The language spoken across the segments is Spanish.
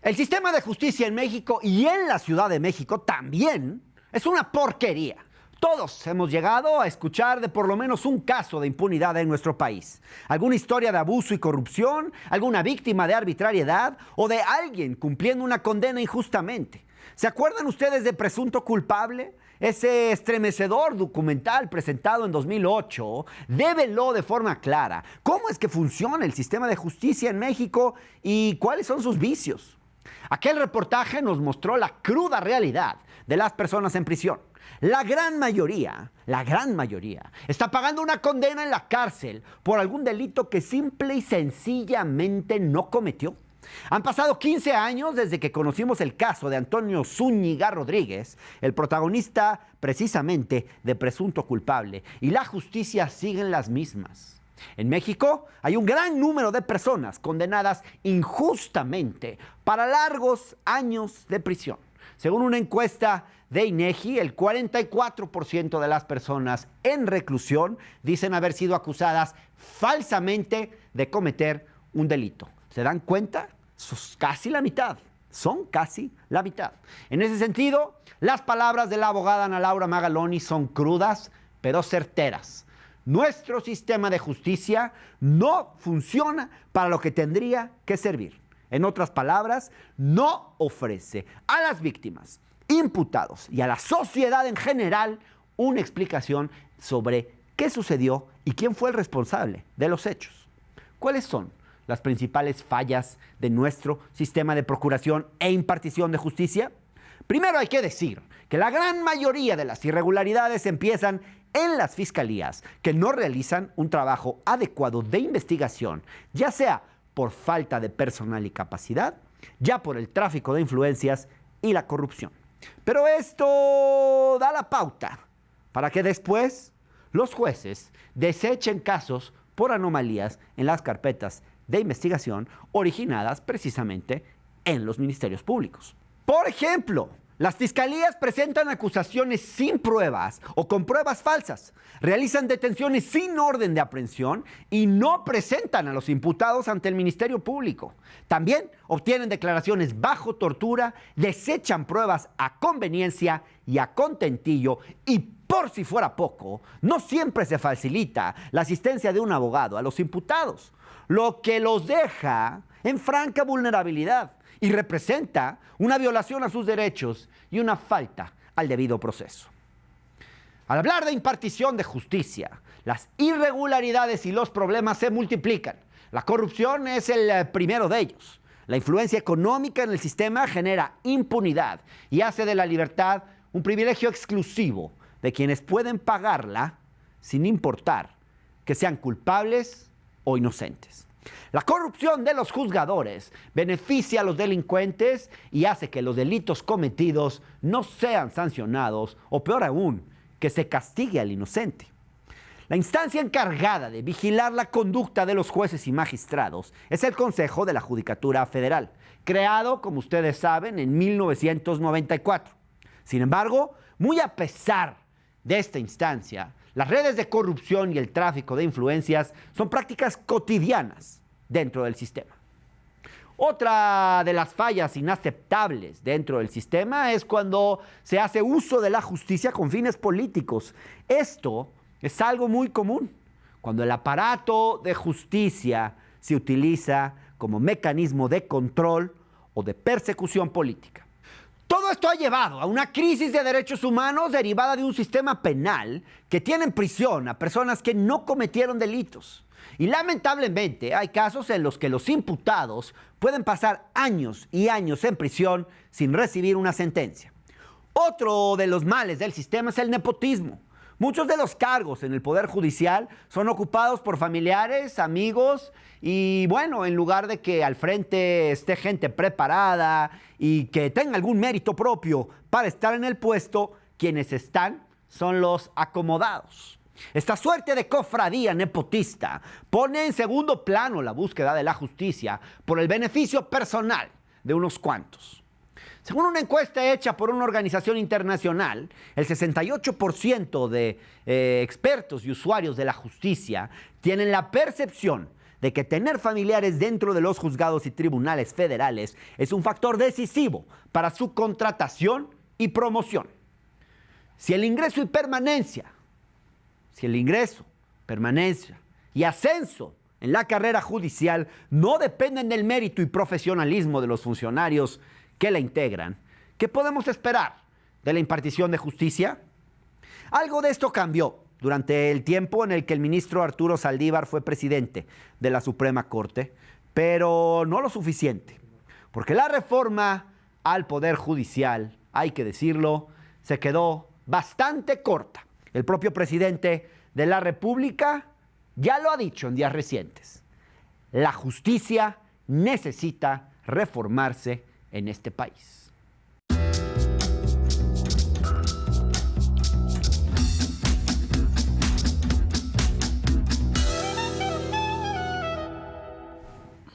El sistema de justicia en México y en la Ciudad de México también es una porquería. Todos hemos llegado a escuchar de por lo menos un caso de impunidad en nuestro país. Alguna historia de abuso y corrupción, alguna víctima de arbitrariedad o de alguien cumpliendo una condena injustamente. ¿Se acuerdan ustedes de Presunto Culpable? Ese estremecedor documental presentado en 2008 develó de forma clara cómo es que funciona el sistema de justicia en México y cuáles son sus vicios. Aquel reportaje nos mostró la cruda realidad de las personas en prisión. La gran mayoría, está pagando una condena en la cárcel por algún delito que simple y sencillamente no cometió. Han pasado 15 años desde que conocimos el caso de Antonio Zúñiga Rodríguez, el protagonista precisamente de Presunto Culpable, y la justicia sigue en las mismas. En México hay un gran número de personas condenadas injustamente para largos años de prisión. Según una encuesta de INEGI, el 44% de las personas en reclusión dicen haber sido acusadas falsamente de cometer un delito. ¿Se dan cuenta? Son casi la mitad. En ese sentido, las palabras de la abogada Ana Laura Magaloni son crudas, pero certeras. Nuestro sistema de justicia no funciona para lo que tendría que servir. En otras palabras, no ofrece a las víctimas, imputados y a la sociedad en general una explicación sobre qué sucedió y quién fue el responsable de los hechos. ¿Cuáles son las principales fallas de nuestro sistema de procuración e impartición de justicia? Primero hay que decir que la gran mayoría de las irregularidades empiezan en las fiscalías, que no realizan un trabajo adecuado de investigación, ya sea por falta de personal y capacidad, ya por el tráfico de influencias y la corrupción. Pero esto da la pauta para que después los jueces desechen casos por anomalías en las carpetas de investigación originadas precisamente en los ministerios públicos. Por ejemplo, las fiscalías presentan acusaciones sin pruebas o con pruebas falsas, realizan detenciones sin orden de aprehensión y no presentan a los imputados ante el Ministerio Público. También obtienen declaraciones bajo tortura, desechan pruebas a conveniencia y a contentillo y, por si fuera poco, no siempre se facilita la asistencia de un abogado a los imputados, lo que los deja en franca vulnerabilidad y representa una violación a sus derechos y una falta al debido proceso. Al hablar de impartición de justicia, las irregularidades y los problemas se multiplican. La corrupción es el primero de ellos. La influencia económica en el sistema genera impunidad y hace de la libertad un privilegio exclusivo de quienes pueden pagarla sin importar que sean culpables o inocentes. La corrupción de los juzgadores beneficia a los delincuentes y hace que los delitos cometidos no sean sancionados o, peor aún, que se castigue al inocente. La instancia encargada de vigilar la conducta de los jueces y magistrados es el Consejo de la Judicatura Federal, creado, como ustedes saben, en 1994. Sin embargo, muy a pesar de esta instancia, las redes de corrupción y el tráfico de influencias son prácticas cotidianas dentro del sistema. Otra de las fallas inaceptables dentro del sistema es cuando se hace uso de la justicia con fines políticos. Esto es algo muy común, cuando el aparato de justicia se utiliza como mecanismo de control o de persecución política. Todo esto ha llevado a una crisis de derechos humanos derivada de un sistema penal que tiene en prisión a personas que no cometieron delitos. Y lamentablemente hay casos en los que los imputados pueden pasar años y años en prisión sin recibir una sentencia. Otro de los males del sistema es el nepotismo. Muchos de los cargos en el Poder Judicial son ocupados por familiares, amigos y, bueno, en lugar de que al frente esté gente preparada y que tenga algún mérito propio para estar en el puesto, quienes están son los acomodados. Esta suerte de cofradía nepotista pone en segundo plano la búsqueda de la justicia por el beneficio personal de unos cuantos. Según una encuesta hecha por una organización internacional, el 68% de expertos y usuarios de la justicia tienen la percepción de que tener familiares dentro de los juzgados y tribunales federales es un factor decisivo para su contratación y promoción. Si el ingreso, permanencia y ascenso en la carrera judicial no dependen del mérito y profesionalismo de los funcionarios que la integran, ¿qué podemos esperar de la impartición de justicia? Algo de esto cambió durante el tiempo en el que el ministro Arturo Saldívar fue presidente de la Suprema Corte, pero no lo suficiente, porque la reforma al Poder Judicial, hay que decirlo, se quedó bastante corta. El propio presidente de la República ya lo ha dicho en días recientes. La justicia necesita reformarse en este país.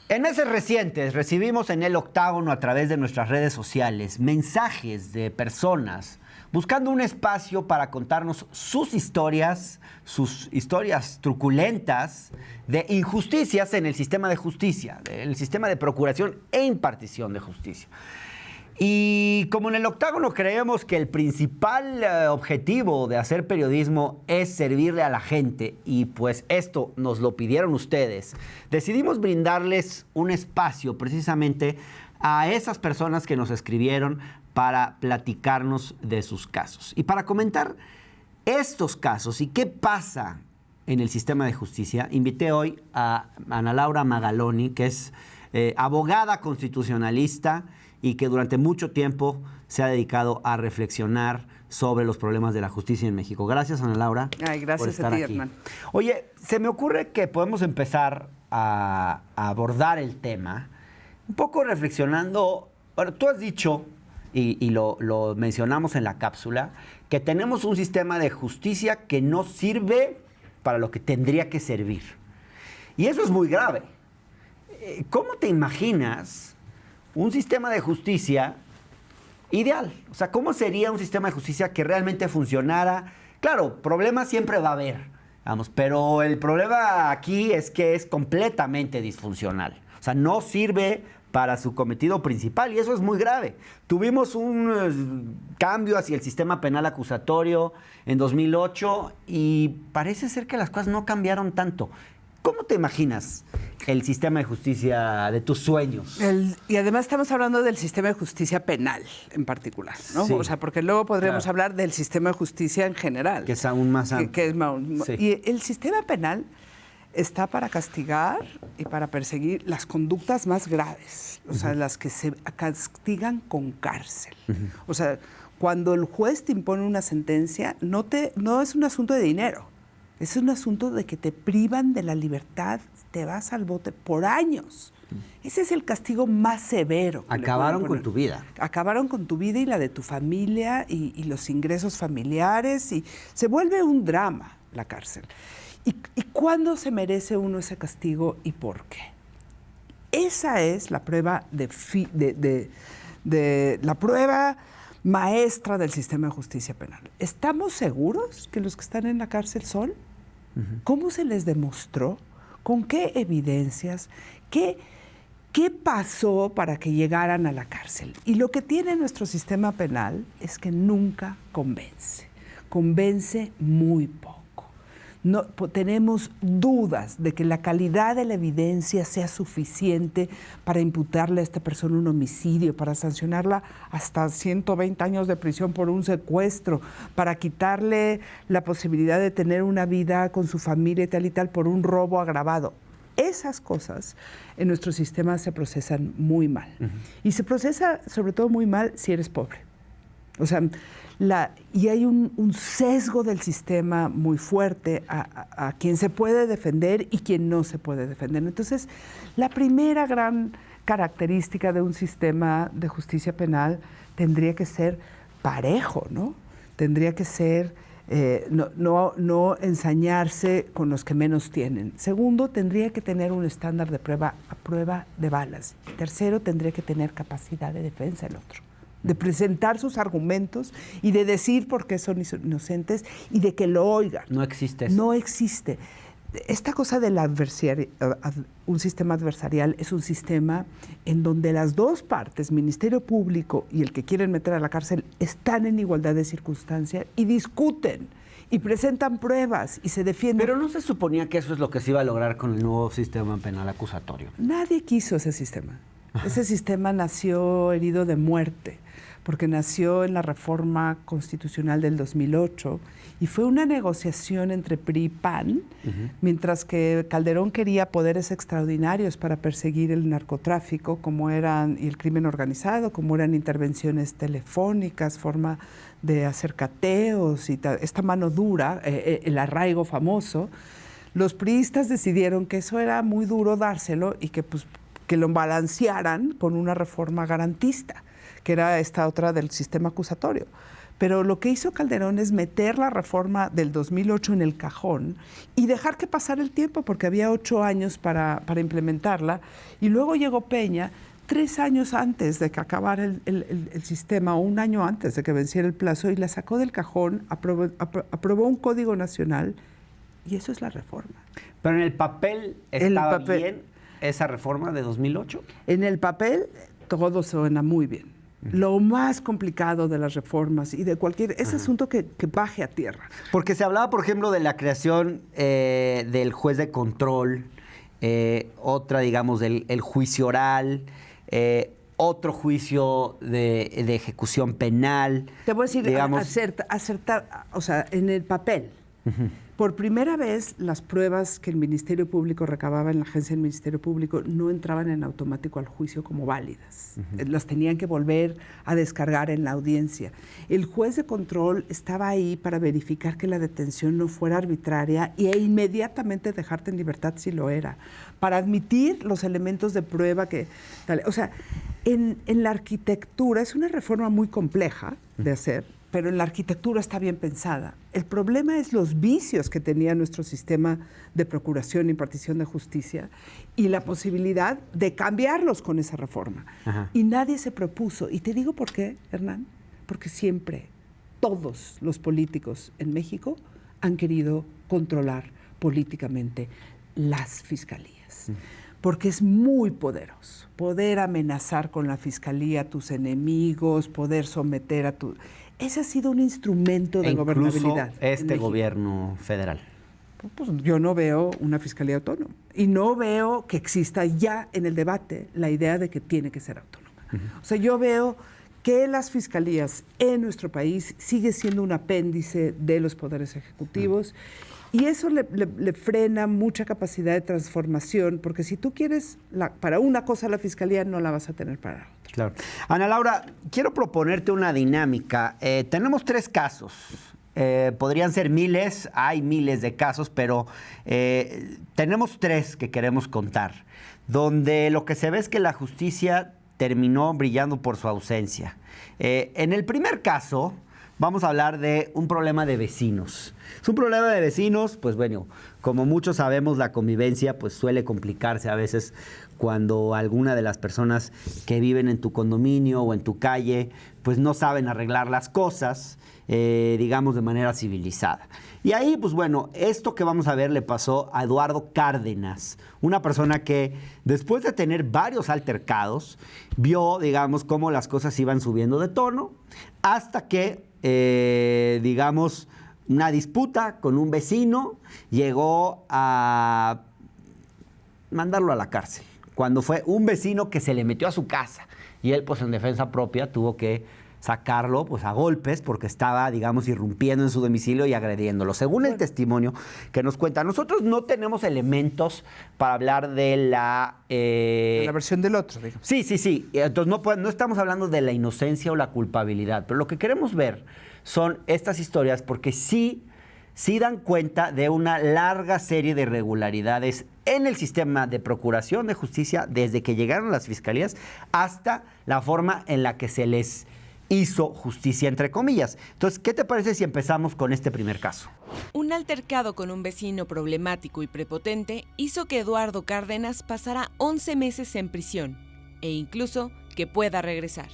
En meses recientes recibimos en el Octágono a través de nuestras redes sociales mensajes de personas buscando un espacio para contarnos sus historias truculentas de injusticias en el sistema de justicia, el sistema de procuración e impartición de justicia. Y como en el Octágono creemos que el principal objetivo de hacer periodismo es servirle a la gente, y pues esto nos lo pidieron ustedes, decidimos brindarles un espacio precisamente a esas personas que nos escribieron para platicarnos de sus casos. Y para comentar estos casos y qué pasa en el sistema de justicia, invité hoy a Ana Laura Magaloni, que es abogada constitucionalista y que durante mucho tiempo se ha dedicado a reflexionar sobre los problemas de la justicia en México. Gracias, Ana Laura. Ay, gracias por estar a ti, aquí. Hernán. Oye, se me ocurre que podemos empezar a abordar el tema un poco reflexionando. Bueno, tú has dicho, y lo mencionamos en la cápsula, que tenemos un sistema de justicia que no sirve para lo que tendría que servir. Y eso es muy grave. ¿Cómo te imaginas un sistema de justicia ideal? O sea, ¿cómo sería un sistema de justicia que realmente funcionara? Claro, problemas siempre va a haber, vamos, pero el problema aquí es que es completamente disfuncional. O sea, no sirve para su cometido principal y eso es muy grave. Tuvimos un cambio hacia el sistema penal acusatorio en 2008 y parece ser que las cosas no cambiaron tanto. ¿Cómo te imaginas el sistema de justicia de tus sueños? Y además estamos hablando del sistema de justicia penal en particular, ¿no? Sí, o sea, porque luego podríamos claro, hablar del sistema de justicia en general. Que es aún más amplio. Que es Sí. Y el sistema penal está para castigar y para perseguir las conductas más graves, o sea, las que se castigan con cárcel. O sea, cuando el juez te impone una sentencia, no es un asunto de dinero. Es un asunto de que te privan de la libertad, te vas al bote por años. Ese es el castigo más severo. Acabaron con tu vida. Acabaron con tu vida y la de tu familia y los ingresos familiares y se vuelve un drama la cárcel. ¿Y cuándo se merece uno ese castigo y por qué? Esa es la prueba la prueba maestra del sistema de justicia penal. ¿Estamos seguros que los que están en la cárcel son? ¿Cómo se les demostró? ¿Con qué evidencias? ¿Qué pasó para que llegaran a la cárcel? Y lo que tiene nuestro sistema penal es que nunca convence. Convence muy poco. No, tenemos dudas de que la calidad de la evidencia sea suficiente para imputarle a esta persona un homicidio, para sancionarla hasta 120 años de prisión por un secuestro, para quitarle la posibilidad de tener una vida con su familia y tal por un robo agravado. Esas cosas en nuestro sistema se procesan muy mal. Y se procesa sobre todo muy mal si eres pobre. O sea, y hay un sesgo del sistema muy fuerte a quien se puede defender y quien no se puede defender. Entonces, la primera gran característica de un sistema de justicia penal tendría que ser parejo, ¿no? Tendría que ser no ensañarse con los que menos tienen. Segundo, tendría que tener un estándar de prueba a prueba de balas. Tercero, tendría que tener capacidad de defensa el otro, de presentar sus argumentos y de decir por qué son inocentes y de que lo oigan. No existe eso. No existe. esta cosa del un sistema adversarial es un sistema en donde las dos partes, Ministerio Público y el que quieren meter a la cárcel, están en igualdad de circunstancia y discuten y presentan pruebas y se defienden. Pero no se suponía que eso es lo que se iba a lograr con el nuevo sistema penal acusatorio. Nadie quiso ese sistema. Ese sistema nació herido de muerte, porque nació en la reforma constitucional del 2008 y fue una negociación entre PRI y PAN, mientras que Calderón quería poderes extraordinarios para perseguir el narcotráfico y el crimen organizado, como eran intervenciones telefónicas, forma de hacer cateos y esta mano dura, el arraigo famoso. Los priistas decidieron que eso era muy duro dárselo y que lo balancearan con una reforma garantista, que era esta otra del sistema acusatorio. Pero lo que hizo Calderón es meter la reforma del 2008 en el cajón y dejar que pasara el tiempo, porque había 8 años para implementarla. Y luego llegó Peña, 3 años antes de que acabara el sistema, o 1 año antes de que venciera el plazo, y la sacó del cajón, aprobó un código nacional, y eso es la reforma. Pero en el papel estaba bien esa reforma de 2008. En el papel todo suena muy bien. Lo más complicado de las reformas y de cualquier... Ese asunto que baje a tierra. Porque se hablaba, por ejemplo, de la creación del juez de control, otra, digamos, del juicio oral, otro juicio de ejecución penal. Te voy a decir, digamos, acertar, o sea, en el papel. Por primera vez, las pruebas que el Ministerio Público recababa en la agencia del Ministerio Público no entraban en automático al juicio como válidas. Las tenían que volver a descargar en la audiencia. El juez de control estaba ahí para verificar que la detención no fuera arbitraria e inmediatamente dejarte en libertad si lo era, para admitir los elementos de prueba que... O sea, en la arquitectura es una reforma muy compleja de hacer, pero en la arquitectura está bien pensada. El problema es los vicios que tenía nuestro sistema de procuración y impartición de justicia y la posibilidad de cambiarlos con esa reforma. Y nadie se propuso. Y te digo por qué, Hernán, porque siempre todos los políticos en México han querido controlar políticamente las fiscalías. Porque es muy poderoso. Poder amenazar con la fiscalía a tus enemigos, poder someter a tu... Ese ha sido un instrumento de gobernabilidad. Este gobierno federal. Pues yo no veo una fiscalía autónoma. Y no veo que exista ya en el debate la idea de que tiene que ser autónoma. O sea, yo veo que las fiscalías en nuestro país sigue siendo un apéndice de los poderes ejecutivos. Y eso le frena mucha capacidad de transformación, porque si tú quieres para una cosa la fiscalía, no la vas a tener para otra. Claro. Ana Laura, quiero proponerte una dinámica. Tenemos 3 casos. Podrían ser miles, hay miles de casos, pero tenemos 3 que queremos contar, donde lo que se ve es que la justicia terminó brillando por su ausencia. En el primer caso, vamos a hablar de un problema de vecinos. Es un problema de vecinos, pues bueno, como muchos sabemos, la convivencia pues suele complicarse a veces cuando alguna de las personas que viven en tu condominio o en tu calle pues no saben arreglar las cosas, digamos, de manera civilizada. Y ahí, pues bueno, esto que vamos a ver le pasó a Eduardo Cárdenas, una persona que después de tener varios altercados, vio, digamos, cómo las cosas iban subiendo de tono, hasta que digamos, una disputa con un vecino llegó a mandarlo a la cárcel, cuando fue un vecino que se le metió a su casa y él, pues en defensa propia, tuvo que sacarlo pues a golpes porque estaba, digamos, irrumpiendo en su domicilio y agrediéndolo. Según el testimonio que nos cuenta, nosotros no tenemos elementos para hablar de la versión del otro, digamos. Sí. Entonces no estamos hablando de la inocencia o la culpabilidad, pero lo que queremos ver son estas historias porque sí dan cuenta de una larga serie de irregularidades en el sistema de procuración de justicia desde que llegaron las fiscalías hasta la forma en la que se les hizo justicia, entre comillas. Entonces, ¿qué te parece si empezamos con este primer caso? Un altercado con un vecino problemático y prepotente hizo que Eduardo Cárdenas pasara 11 meses en prisión e incluso que pueda regresar.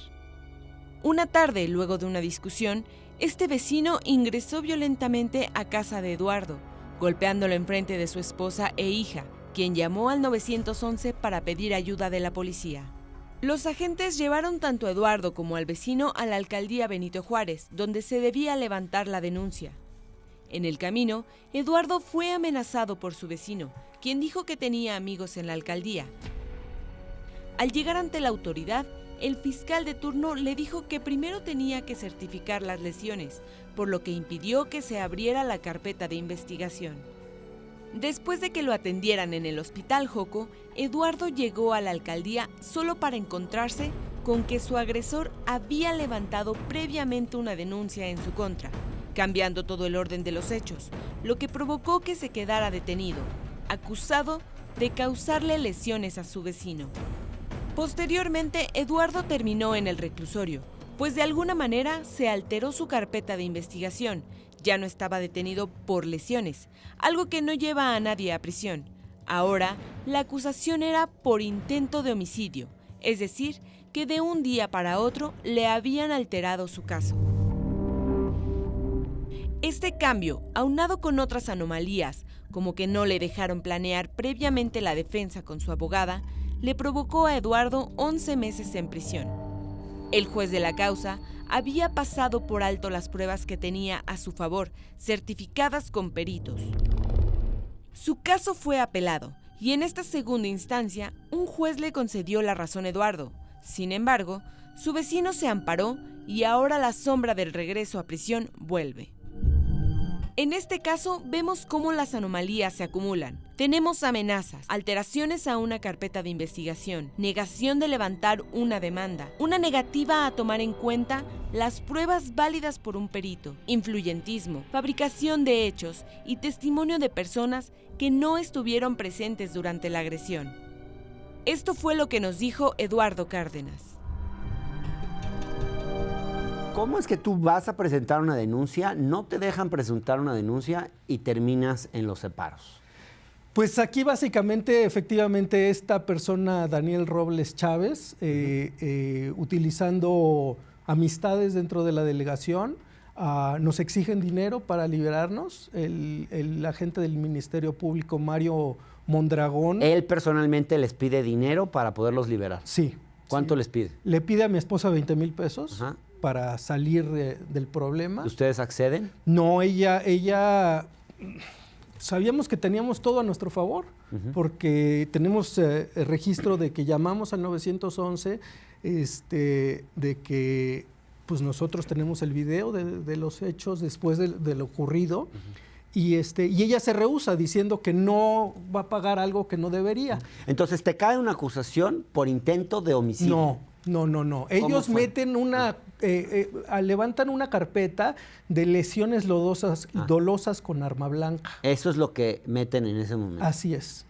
Una tarde, luego de una discusión, este vecino ingresó violentamente a casa de Eduardo, golpeándolo enfrente de su esposa e hija, quien llamó al 911 para pedir ayuda de la policía. Los agentes llevaron tanto a Eduardo como al vecino a la alcaldía Benito Juárez, donde se debía levantar la denuncia. En el camino, Eduardo fue amenazado por su vecino, quien dijo que tenía amigos en la alcaldía. Al llegar ante la autoridad, el fiscal de turno le dijo que primero tenía que certificar las lesiones, por lo que impidió que se abriera la carpeta de investigación. Después de que lo atendieran en el Hospital Joco, Eduardo llegó a la alcaldía solo para encontrarse con que su agresor había levantado previamente una denuncia en su contra, cambiando todo el orden de los hechos, lo que provocó que se quedara detenido, acusado de causarle lesiones a su vecino. Posteriormente, Eduardo terminó en el reclusorio, pues de alguna manera se alteró su carpeta de investigación. Ya no estaba detenido por lesiones, algo que no lleva a nadie a prisión. Ahora, la acusación era por intento de homicidio, es decir, que de un día para otro le habían alterado su caso. Este cambio, aunado con otras anomalías, como que no le dejaron planear previamente la defensa con su abogada, le provocó a Eduardo 11 meses en prisión. El juez de la causa había pasado por alto las pruebas que tenía a su favor, certificadas con peritos. Su caso fue apelado, y en esta segunda instancia, un juez le concedió la razón a Eduardo. Sin embargo, su vecino se amparó y ahora la sombra del regreso a prisión vuelve. En este caso, vemos cómo las anomalías se acumulan. Tenemos amenazas, alteraciones a una carpeta de investigación, negación de levantar una demanda, una negativa a tomar en cuenta las pruebas válidas por un perito, influyentismo, fabricación de hechos y testimonio de personas que no estuvieron presentes durante la agresión. Esto fue lo que nos dijo Eduardo Cárdenas. ¿Cómo es que tú vas a presentar una denuncia, no te dejan presentar una denuncia y terminas en los separos? Pues aquí básicamente, efectivamente, esta persona, Daniel Robles Chávez, utilizando amistades dentro de la delegación, nos exigen dinero para liberarnos. El agente del Ministerio Público, Mario Mondragón. ¿Él personalmente les pide dinero para poderlos liberar? Sí. ¿Cuánto sí. les pide? Le pide a mi esposa 20,000 pesos. Ajá. Para salir del problema. ¿Ustedes acceden? No, ella sabíamos que teníamos todo a nuestro favor, porque tenemos registro de que llamamos al 911, de que pues nosotros tenemos el video de los hechos después de lo ocurrido, y ella se rehúsa diciendo que no va a pagar algo que no debería. Entonces, ¿te cae una acusación por intento de homicidio? No. Ellos meten levantan una carpeta de lesiones dolosas con arma blanca. Eso es lo que meten en ese momento. Así es.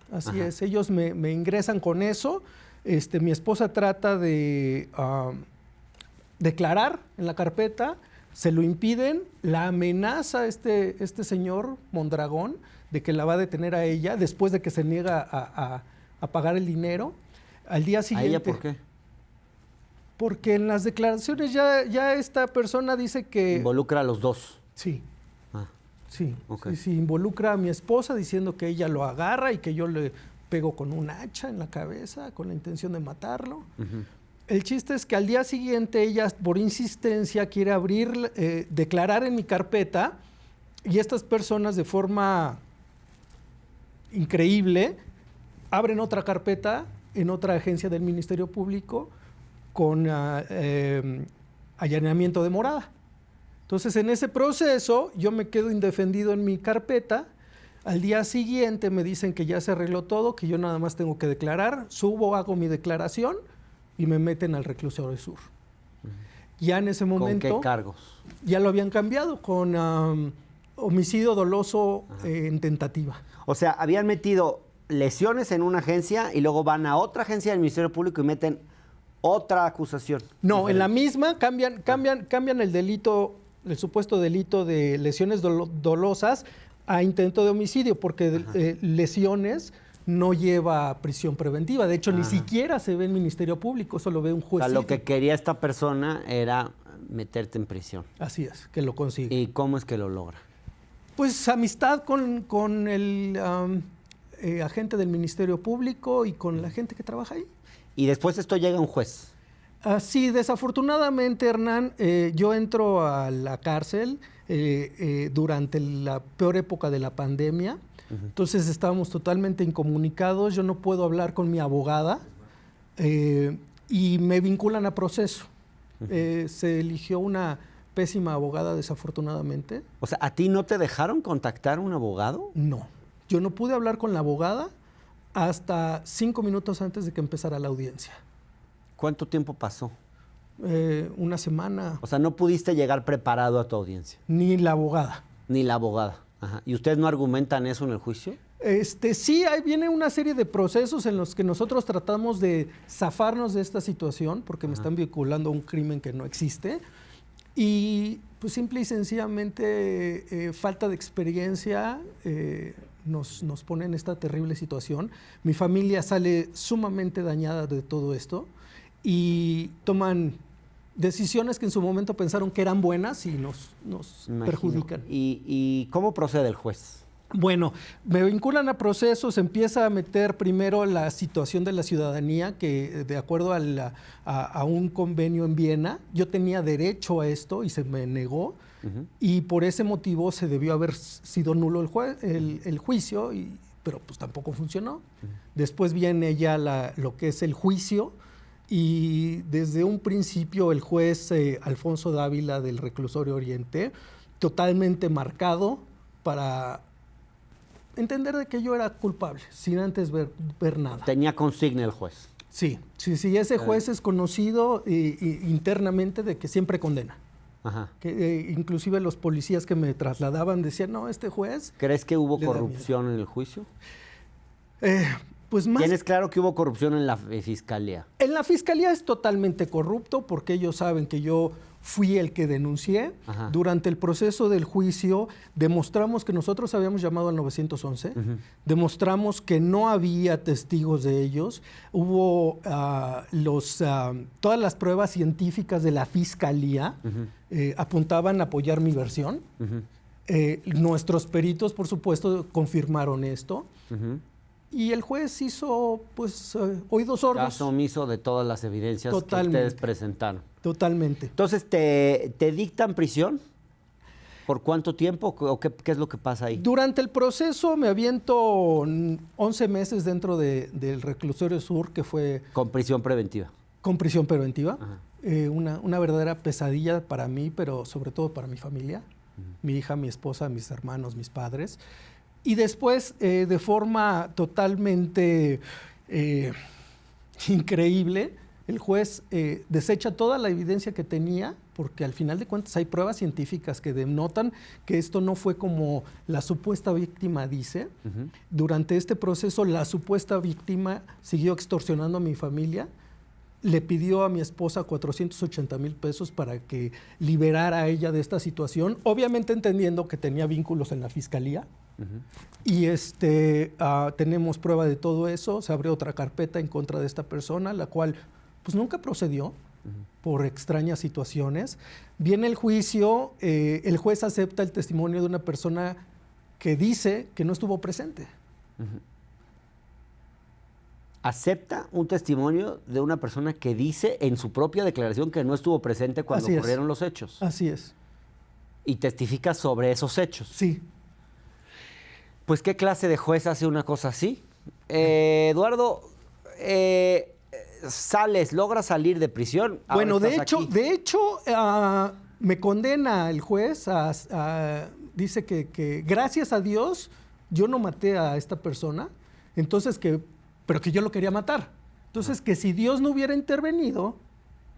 Ellos me ingresan con eso. Mi esposa trata de declarar en la carpeta, se lo impiden, la amenaza este señor Mondragón de que la va a detener a ella después de que se niega a pagar el dinero. Al día siguiente. ¿A ella por qué? Porque en las declaraciones ya esta persona dice que... Involucra a los dos. Sí. Sí. Okay. Sí, involucra a mi esposa diciendo que ella lo agarra y que yo le pego con un hacha en la cabeza con la intención de matarlo. El chiste es que al día siguiente ella, por insistencia, quiere declarar en mi carpeta, y estas personas, de forma increíble, abren otra carpeta en otra agencia del Ministerio Público con allanamiento de morada. Entonces, en ese proceso, yo me quedo indefendido en mi carpeta. Al día siguiente me dicen que ya se arregló todo, que yo nada más tengo que declarar. Subo, hago mi declaración y me meten al reclusorio sur. Ya en ese momento... ¿Con qué cargos? Ya lo habían cambiado con homicidio doloso en tentativa. O sea, habían metido lesiones en una agencia y luego van a otra agencia del Ministerio Público y meten otra acusación. No, diferente. En la misma cambian el delito, el supuesto delito de lesiones dolosas a intento de homicidio, porque lesiones no lleva prisión preventiva. De hecho, ni siquiera se ve en Ministerio Público, eso lo ve un juez. O sea, lo que quería esta persona era meterte en prisión. Así es, que lo consigue. ¿Y cómo es que lo logra? Pues amistad con el agente del Ministerio Público y con la gente que trabaja ahí. Y después esto llega a un juez. Sí, desafortunadamente, Hernán, yo entro a la cárcel durante la peor época de la pandemia. Entonces estábamos totalmente incomunicados, yo no puedo hablar con mi abogada y me vinculan a proceso. Se eligió una pésima abogada, desafortunadamente. O sea, ¿a ti no te dejaron contactar a un abogado? No, yo no pude hablar con la abogada hasta 5 minutos antes de que empezara la audiencia. ¿Cuánto tiempo pasó? Una semana. O sea, no pudiste llegar preparado a tu audiencia. Ni la abogada. Ni la abogada. Ajá. ¿Y ustedes no argumentan eso en el juicio? Sí, ahí viene una serie de procesos en los que nosotros tratamos de zafarnos de esta situación porque me están vinculando a un crimen que no existe y pues simple y sencillamente falta de experiencia nos pone en esta terrible situación. Mi familia sale sumamente dañada de todo esto y toman decisiones que en su momento pensaron que eran buenas y nos perjudican. ¿Y cómo procede el juez? Bueno, me vinculan a procesos, empieza a meter primero la situación de la ciudadanía, que de acuerdo a un convenio en Viena, yo tenía derecho a esto y se me negó, y por ese motivo se debió haber sido nulo el juicio, pero pues tampoco funcionó. Después viene ya lo que es el juicio, y desde un principio el juez Alfonso Dávila del Reclusorio Oriente, totalmente marcado para entender de que yo era culpable, sin antes ver nada. Tenía consigna el juez. Sí, ese juez es conocido internamente de que siempre condena. Ajá. Que inclusive los policías que me trasladaban decían, no, este juez... ¿Crees que hubo corrupción en el juicio? Pues más... ¿Tienes claro que hubo corrupción en la fiscalía? En la fiscalía es totalmente corrupto porque ellos saben que yo fui el que denuncié. Ajá. Durante el proceso del juicio demostramos que nosotros habíamos llamado al 911, demostramos que no había testigos de ellos, hubo todas las pruebas científicas de la fiscalía apuntaban a apoyar mi versión. Nuestros peritos, por supuesto, confirmaron esto. Y el juez hizo, pues, oídos sordos. Caso omiso de todas las evidencias Totalmente. que ustedes presentaron. Totalmente. Entonces, ¿te dictan prisión? ¿Por cuánto tiempo? ¿O qué es lo que pasa ahí? Durante el proceso me aviento 11 meses dentro del Reclusorio Sur, que fue... Con prisión preventiva. Con prisión preventiva. Una verdadera pesadilla para mí, pero sobre todo para mi familia. Mi hija, mi esposa, mis hermanos, mis padres. Y después, de forma totalmente increíble, el juez desecha toda la evidencia que tenía, porque al final de cuentas hay pruebas científicas que denotan que esto no fue como la supuesta víctima dice. Durante este proceso, la supuesta víctima siguió extorsionando a mi familia, le pidió a mi esposa 480,000 pesos para que liberara a ella de esta situación, obviamente entendiendo que tenía vínculos en la fiscalía. Y tenemos prueba de todo eso, se abrió otra carpeta en contra de esta persona, la cual pues nunca procedió por extrañas situaciones. Viene el juicio, el juez acepta el testimonio de una persona que dice que no estuvo presente. Acepta un testimonio de una persona que dice en su propia declaración que no estuvo presente cuando ocurrieron los hechos. Así es. Y testifica sobre esos hechos. Sí. Pues, ¿qué clase de juez hace una cosa así? Eduardo, logras salir de prisión. Bueno, de hecho, me condena el juez, dice que gracias a Dios yo no maté a esta persona, entonces pero que yo lo quería matar. Entonces, que si Dios no hubiera intervenido,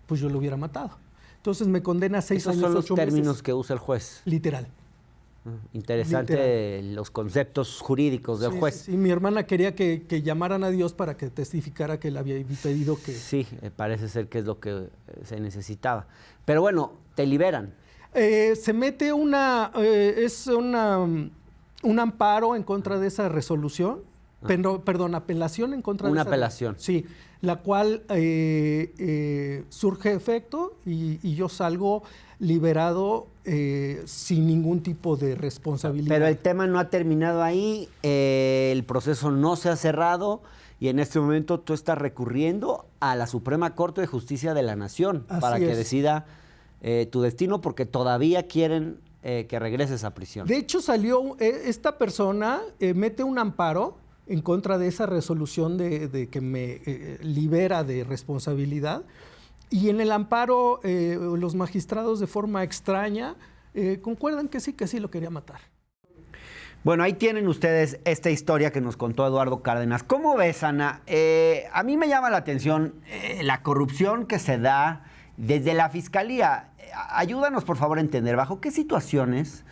pues yo lo hubiera matado. Entonces me condena a 6 años, 8 meses. Esos son los términos que usa el juez. Literal. Interesante los conceptos jurídicos del juez. Sí, mi hermana quería que llamaran a Dios para que testificara que él había pedido que... Sí, parece ser que es lo que se necesitaba. Pero bueno, te liberan. Se mete un amparo en contra de esa resolución. perdón, apelación en contra de Una esa... apelación. Sí, la cual surge efecto y yo salgo liberado sin ningún tipo de responsabilidad. Pero el tema no ha terminado ahí, el proceso no se ha cerrado y en este momento tú estás recurriendo a la Suprema Corte de Justicia de la Nación para que decida tu destino porque todavía quieren que regreses a prisión. De hecho, salió esta persona, mete un amparo en contra de esa resolución de que me libera de responsabilidad. Y en el amparo, los magistrados de forma extraña concuerdan que sí lo quería matar. Bueno, ahí tienen ustedes esta historia que nos contó Eduardo Cárdenas. ¿Cómo ves, Ana? A mí me llama la atención la corrupción que se da desde la Fiscalía. Ayúdanos, por favor, a entender bajo qué situaciones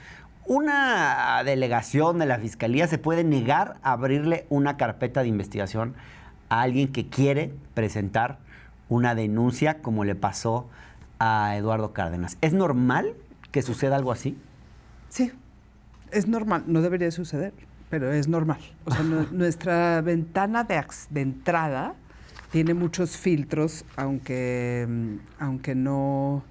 una delegación de la Fiscalía se puede negar a abrirle una carpeta de investigación a alguien que quiere presentar una denuncia como le pasó a Eduardo Cárdenas. ¿Es normal que suceda algo así? Sí, es normal. No debería suceder, pero es normal. O sea, nuestra ventana de entrada tiene muchos filtros, aunque no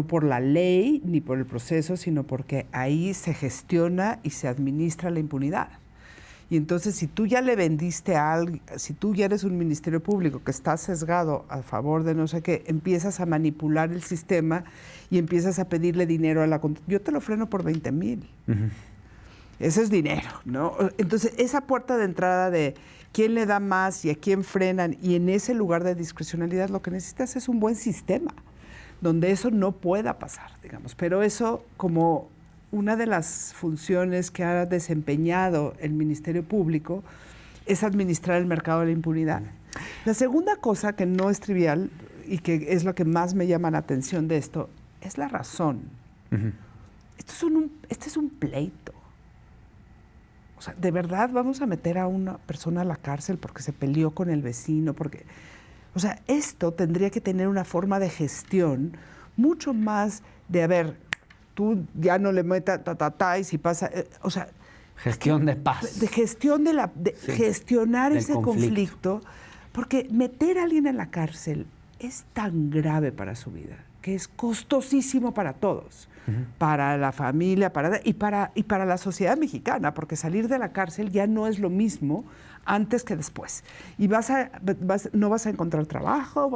por la ley ni por el proceso, sino porque ahí se gestiona y se administra la impunidad. Y entonces, si tú ya le vendiste a alguien, si tú ya eres un ministerio público que está sesgado a favor de no sé qué, empiezas a manipular el sistema y empiezas a pedirle dinero a la... Yo te lo freno por 20,000. Ese es dinero, ¿no? Entonces, esa puerta de entrada de quién le da más y a quién frenan, y en ese lugar de discrecionalidad lo que necesitas es un buen sistema donde eso no pueda pasar, digamos. Pero eso, como una de las funciones que ha desempeñado el Ministerio Público, es administrar el mercado de la impunidad. La segunda cosa que no es trivial y que es lo que más me llama la atención de esto, es la razón. Este es un pleito. O sea, ¿de verdad vamos a meter a una persona a la cárcel porque se peleó con el vecino? O sea, esto tendría que tener una forma de gestión mucho más de, a ver, tú ya no le metas y si pasa, o sea... Gestión de paz. De gestión gestionar ese conflicto, porque meter a alguien en la cárcel es tan grave para su vida, que es costosísimo para todos, para la familia, y para la sociedad mexicana, porque salir de la cárcel ya no es lo mismo antes que después. Y no vas a encontrar trabajo,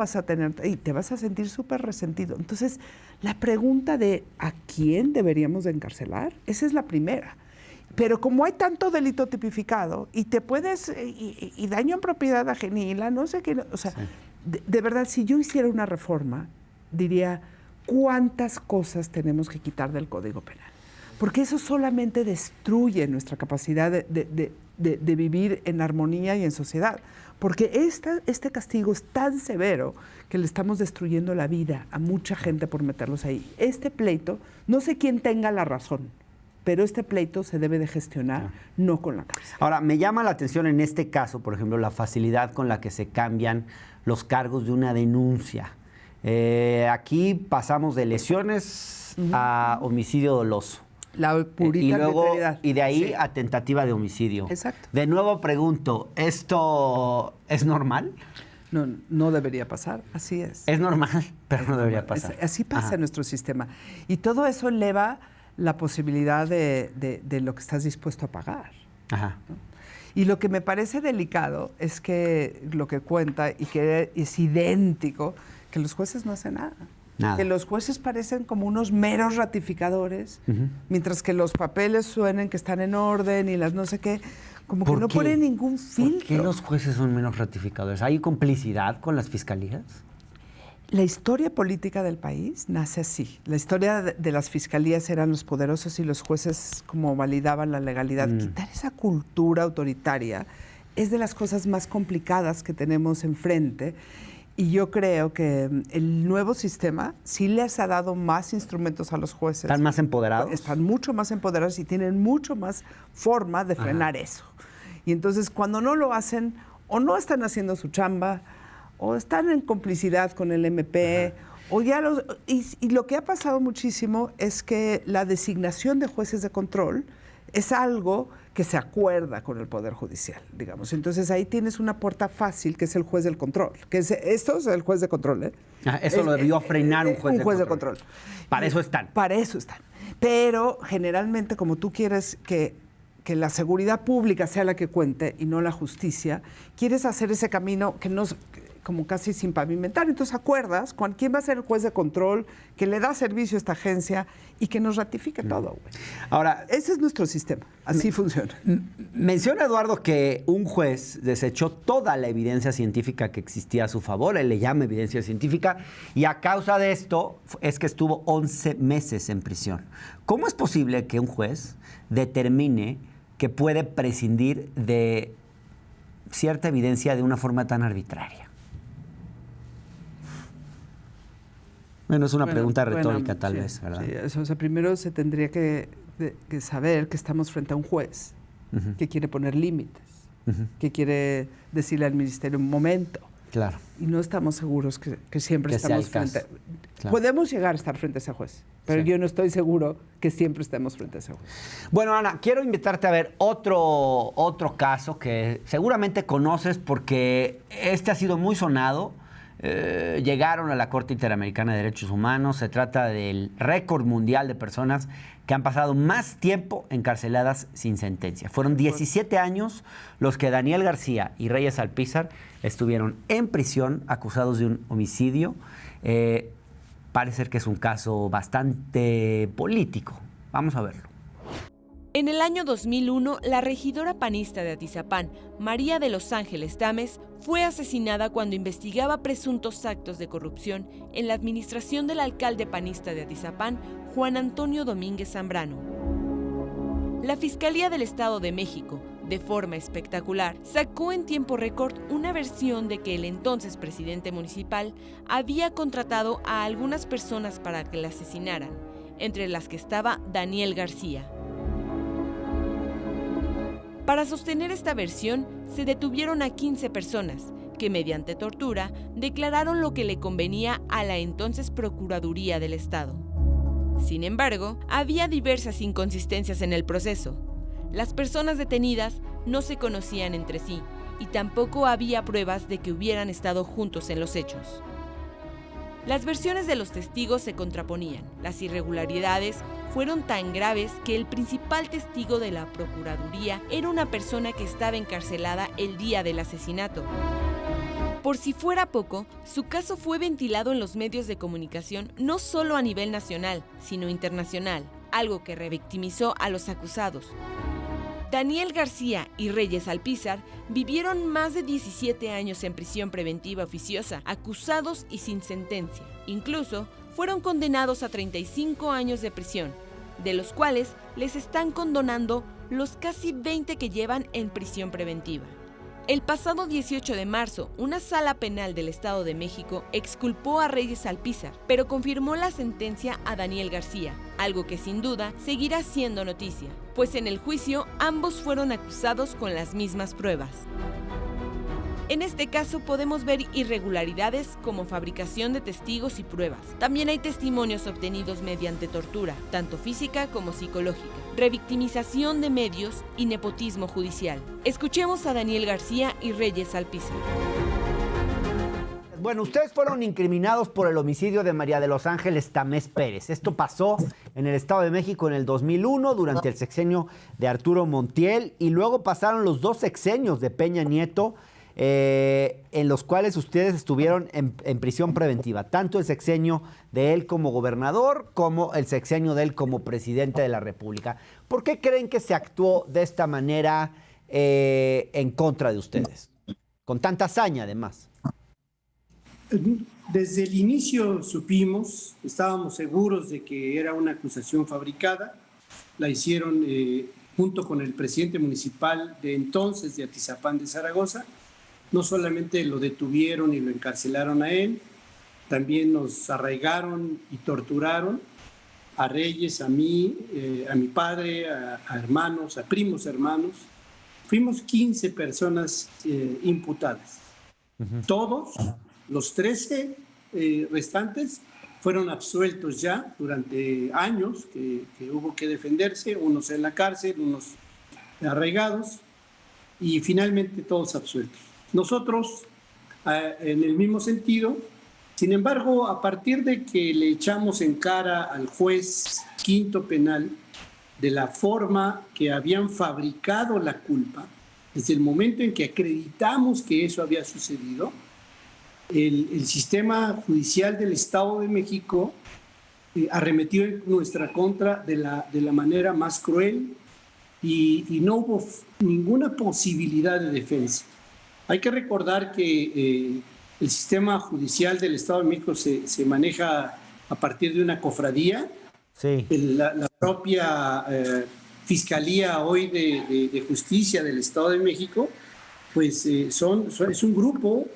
y te vas a sentir súper resentido. Entonces, la pregunta de ¿a quién deberíamos de encarcelar? Esa es la primera. Pero como hay tanto delito tipificado, y te puedes, y daño en propiedad ajena, no sé qué, o sea, de verdad, si yo hiciera una reforma, diría, ¿cuántas cosas tenemos que quitar del Código Penal? Porque eso solamente destruye nuestra capacidad de vivir en armonía y en sociedad. Porque este castigo es tan severo que le estamos destruyendo la vida a mucha gente por meterlos ahí. Este pleito, no sé quién tenga la razón, pero este pleito se debe de gestionar, no con la cárcel. Ahora, me llama la atención en este caso, por ejemplo, la facilidad con la que se cambian los cargos de una denuncia. Aquí pasamos de lesiones a homicidio doloso. La purita arbitrariedad. Y de ahí a tentativa de homicidio. Exacto. De nuevo pregunto, ¿esto es normal? No debería pasar, así es. Es normal, pero no debería pasar. Así pasa en nuestro sistema. Y todo eso eleva la posibilidad de lo que estás dispuesto a pagar. Ajá. ¿No? Y lo que me parece delicado es que lo que cuenta, y que es idéntico, que los jueces no hacen nada. Que los jueces parecen como unos meros ratificadores, mientras que los papeles suenen que están en orden y las no sé qué, como que no ponen ningún filtro. ¿Por qué los jueces son menos ratificadores? ¿Hay complicidad con las fiscalías? La historia política del país nace así. La historia de las fiscalías eran los poderosos y los jueces como validaban la legalidad. Quitar esa cultura autoritaria es de las cosas más complicadas que tenemos enfrente. Y yo creo que el nuevo sistema sí les ha dado más instrumentos a los jueces. ¿Están más empoderados? Están mucho más empoderados y tienen mucho más de de frenar eso. Y entonces cuando no lo hacen, o no están haciendo su chamba, o están en complicidad con el MP, o ya y lo que ha pasado muchísimo es que la designación de jueces de control es algo que se acuerda con el Poder Judicial, digamos. Entonces ahí tienes una puerta fácil, que es el juez del control. Esto es el juez de control, ¿eh? Eso lo debió frenar un juez de control. Para eso están. Para eso están. Pero generalmente, como tú quieres que la seguridad pública sea la que cuente y no la justicia, quieres hacer ese camino que no como casi sin pavimentar. Entonces acuerdas quién va a ser el juez de control, que le da servicio a esta agencia y que nos ratifique todo, güey. Ahora, ese es nuestro sistema, así funciona. Menciona Eduardo que un juez desechó toda la evidencia científica que existía a su favor, él le llama evidencia científica, y a causa de esto es que estuvo 11 meses en prisión. ¿Cómo es posible que un juez determine que puede prescindir de cierta evidencia de una forma tan arbitraria? Bueno, es una pregunta retórica tal vez, ¿verdad? Sí, eso, o sea, primero se tendría que saber que estamos frente a un juez que quiere poner límites, que quiere decirle al ministerio un momento. Claro. Y no estamos seguros que siempre estamos frente. Claro. Podemos llegar a estar frente a ese juez, pero yo no estoy seguro que siempre estemos frente a ese juez. Bueno, Ana, quiero invitarte a ver otro caso que seguramente conoces porque este ha sido muy sonado. Llegaron a la Corte Interamericana de Derechos Humanos. Se trata del récord mundial de personas que han pasado más tiempo encarceladas sin sentencia. Fueron 17 años los que Daniel García y Reyes Alpizar estuvieron en prisión acusados de un homicidio. Parece ser que es un caso bastante político. Vamos a verlo. En el año 2001, la regidora panista de Atizapán, María de Los Ángeles Tames, fue asesinada cuando investigaba presuntos actos de corrupción en la administración del alcalde panista de Atizapán, Juan Antonio Domínguez Zambrano. La Fiscalía del Estado de México, de forma espectacular, sacó en tiempo récord una versión de que el entonces presidente municipal había contratado a algunas personas para que la asesinaran, entre las que estaba Daniel García. Para sostener esta versión, se detuvieron a 15 personas que, mediante tortura, declararon lo que le convenía a la entonces Procuraduría del Estado. Sin embargo, había diversas inconsistencias en el proceso. Las personas detenidas no se conocían entre sí y tampoco había pruebas de que hubieran estado juntos en los hechos. Las versiones de los testigos se contraponían. Las irregularidades fueron tan graves que el principal testigo de la Procuraduría era una persona que estaba encarcelada el día del asesinato. Por si fuera poco, su caso fue ventilado en los medios de comunicación no solo a nivel nacional, sino internacional, algo que revictimizó a los acusados. Daniel García y Reyes Alpizar vivieron más de 17 años en prisión preventiva oficiosa, acusados y sin sentencia. Incluso fueron condenados a 35 años de prisión, de los cuales les están condonando los casi 20 que llevan en prisión preventiva. El pasado 18 de marzo, una sala penal del Estado de México exculpó a Reyes Alpizar, pero confirmó la sentencia a Daniel García, algo que sin duda seguirá siendo noticia, pues en el juicio ambos fueron acusados con las mismas pruebas. En este caso podemos ver irregularidades como fabricación de testigos y pruebas. También hay testimonios obtenidos mediante tortura, tanto física como psicológica, revictimización de medios y nepotismo judicial. Escuchemos a Daniel García y Reyes Alpizar. Bueno, ustedes fueron incriminados por el homicidio de María de Los Ángeles Tamés Pérez. Esto pasó en el Estado de México en el 2001 durante el sexenio de Arturo Montiel y luego pasaron los 2 sexenios de Peña Nieto en los cuales ustedes estuvieron en prisión preventiva, tanto el sexenio de él como gobernador como el sexenio de él como presidente de la República. ¿Por qué creen que se actuó de esta manera en contra de ustedes? Con tanta hazaña, además. Desde el inicio supimos, estábamos seguros de que era una acusación fabricada. La hicieron junto con el presidente municipal de entonces de Atizapán de Zaragoza. No solamente lo detuvieron y lo encarcelaron a él, también nos arraigaron y torturaron a Reyes, a mí, a mi padre, a hermanos, a primos hermanos. Fuimos 15 personas imputadas. Todos, los 13 restantes, fueron absueltos ya durante años que hubo que defenderse, unos en la cárcel, unos arraigados y finalmente todos absueltos. Nosotros, en el mismo sentido, sin embargo, a partir de que le echamos en cara al juez quinto penal de la forma que habían fabricado la culpa, desde el momento en que acreditamos que eso había sucedido, el sistema judicial del Estado de México arremetió en nuestra contra de la manera más cruel y no hubo ninguna posibilidad de defensa. Hay que recordar que el sistema judicial del Estado de México se maneja a partir de una cofradía. Sí. La propia Fiscalía hoy de Justicia del Estado de México, pues es un grupo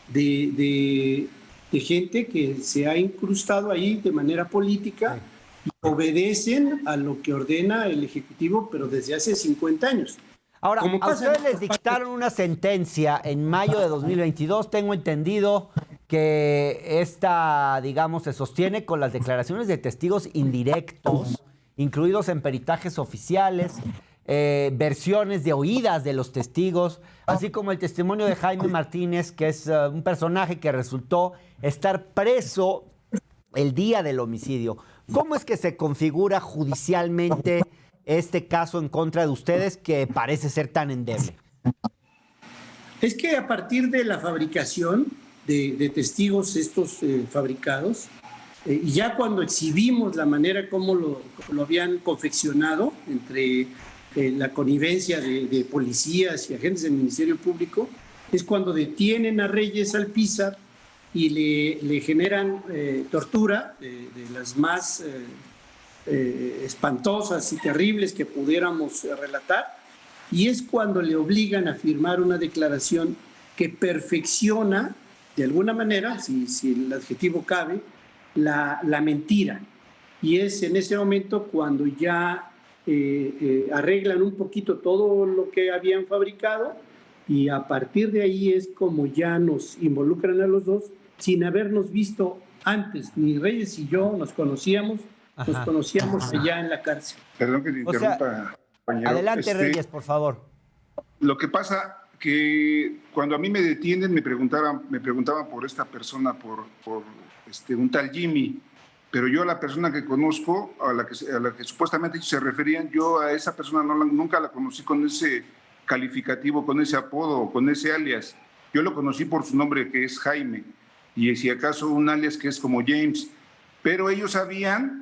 de gente que se ha incrustado ahí de manera política y obedecen a lo que ordena el Ejecutivo, pero desde hace 50 años. Ahora, a ustedes les dictaron una sentencia en mayo de 2022. Tengo entendido que esta, digamos, se sostiene con las declaraciones de testigos indirectos, incluidos en peritajes oficiales, versiones de oídas de los testigos, así como el testimonio de Jaime Martínez, que es un personaje que resultó estar preso el día del homicidio. ¿Cómo es que se configura judicialmente este caso en contra de ustedes que parece ser tan endeble? Es que a partir de la fabricación de testigos estos fabricados, y ya cuando exhibimos la manera como lo habían confeccionado entre la connivencia de policías y agentes del Ministerio Público, es cuando detienen a Reyes Alpizar y le generan tortura de las más espantosas y terribles que pudiéramos relatar, y es cuando le obligan a firmar una declaración que perfecciona, de alguna manera, si el adjetivo cabe, la mentira. Y es en ese momento cuando ya arreglan un poquito todo lo que habían fabricado, y a partir de ahí es como ya nos involucran a los dos sin habernos visto antes. Ni Reyes y yo nos conocíamos. Ajá. Nos conocíamos allá en la cárcel. Perdón que te interrumpa, compañero. Adelante, Reyes, por favor. Lo que pasa que cuando a mí me detienen me preguntaban por esta persona, por un tal Jimmy, pero yo a la persona que conozco, a la que supuestamente se referían, yo a esa persona nunca la conocí con ese calificativo, con ese apodo, con ese alias. Yo lo conocí por su nombre, que es Jaime, y si acaso un alias que es como James, pero ellos sabían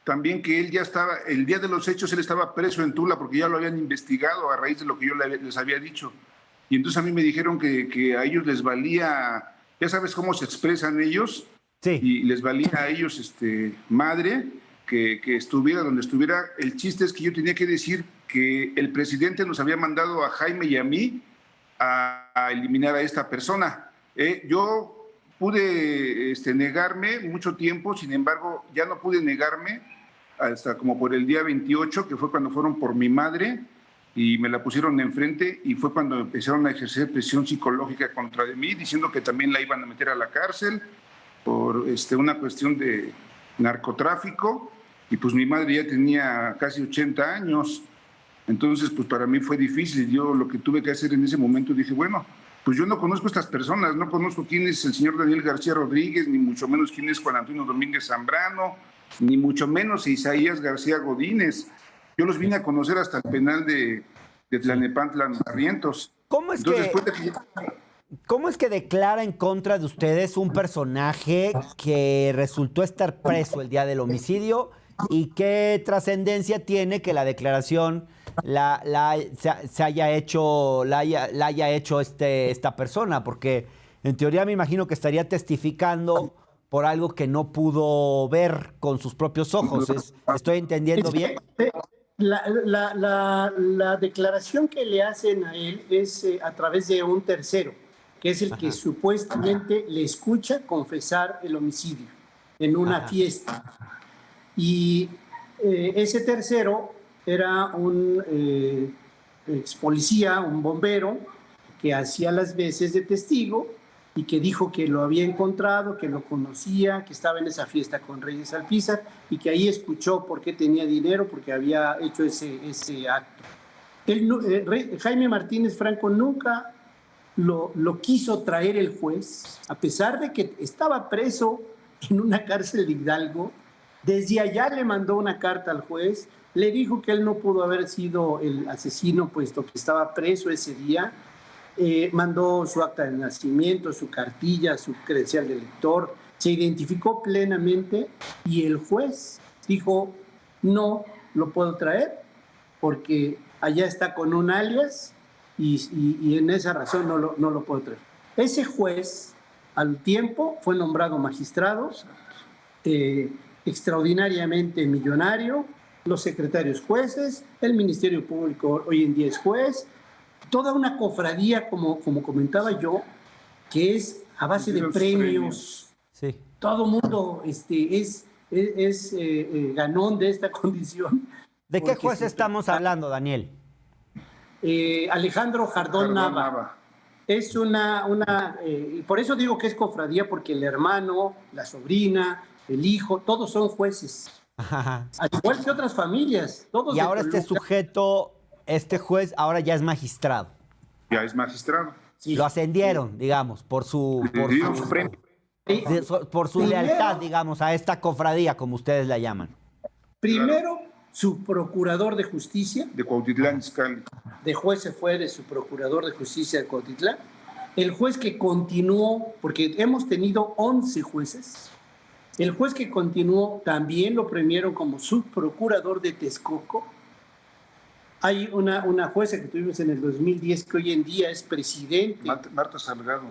también que él ya estaba, el día de los hechos él estaba preso en Tula porque ya lo habían investigado a raíz de lo que yo les había dicho. Y entonces a mí me dijeron que a ellos les valía, ya sabes cómo se expresan ellos, sí. Y les valía a ellos madre que estuviera donde estuviera. El chiste es que yo tenía que decir que el presidente nos había mandado a Jaime y a mí a eliminar a esta persona. Yo pude negarme mucho tiempo, sin embargo, ya no pude negarme hasta como por el día 28, que fue cuando fueron por mi madre y me la pusieron enfrente, y fue cuando empezaron a ejercer presión psicológica contra de mí, diciendo que también la iban a meter a la cárcel por una cuestión de narcotráfico, y pues mi madre ya tenía casi 80 años, entonces pues para mí fue difícil. Yo lo que tuve que hacer en ese momento, dije, bueno, pues yo no conozco a estas personas, no conozco quién es el señor Daniel García Rodríguez, ni mucho menos quién es Juan Antonio Domínguez Zambrano, ni mucho menos Isaías García Godínez. Yo los vine a conocer hasta el penal de Tlalnepantla, Barrientos. ¿Cómo es que declara en contra de ustedes un personaje que resultó estar preso el día del homicidio, y qué trascendencia tiene que la declaración la haya hecho esta persona? Porque en teoría me imagino que estaría testificando por algo que no pudo ver con sus propios ojos. ¿Estoy entendiendo bien? La declaración que le hacen a él es a través de un tercero, que es el que supuestamente le escucha confesar el homicidio en una fiesta. Y ese tercero era un ex policía, un bombero, que hacía las veces de testigo y que dijo que lo había encontrado, que lo conocía, que estaba en esa fiesta con Reyes Alpizar y que ahí escuchó por qué tenía dinero, porque había hecho ese acto. Jaime Martínez Franco nunca lo quiso traer el juez, a pesar de que estaba preso en una cárcel de Hidalgo. Desde allá le mandó una carta al juez, le dijo que él no pudo haber sido el asesino puesto que estaba preso ese día. Mandó su acta de nacimiento, su cartilla, su credencial de lector, se identificó plenamente y el juez dijo: no lo puedo traer porque allá está con un alias y en esa razón no lo puedo traer. Ese juez al tiempo fue nombrado magistrado, extraordinariamente millonario, los secretarios jueces, el Ministerio Público hoy en día es juez, toda una cofradía, como comentaba yo, que es a base de premios. Sí. Todo mundo es ganón de esta condición. ¿De qué juez estamos hablando, Daniel? Alejandro Jardón Nava. Es por eso digo que es cofradía, porque el hermano, la sobrina, el hijo, todos son jueces. Ajá. Al igual que otras familias. Todos Y ahora este sujeto, este juez, ahora ya es magistrado. Ya es magistrado. Sí. Lo ascendieron, digamos, por su lealtad, digamos, a esta cofradía, como ustedes la llaman. Primero, su procurador de justicia. De Cuautitlán, Izcalli. De juez se fue de su procurador de justicia de Cuautitlán. El juez que continuó, porque hemos tenido 11 jueces. El juez que continuó también lo premiaron como subprocurador de Texcoco. Hay una jueza que tuvimos en el 2010 que hoy en día es presidente Marta Salgado.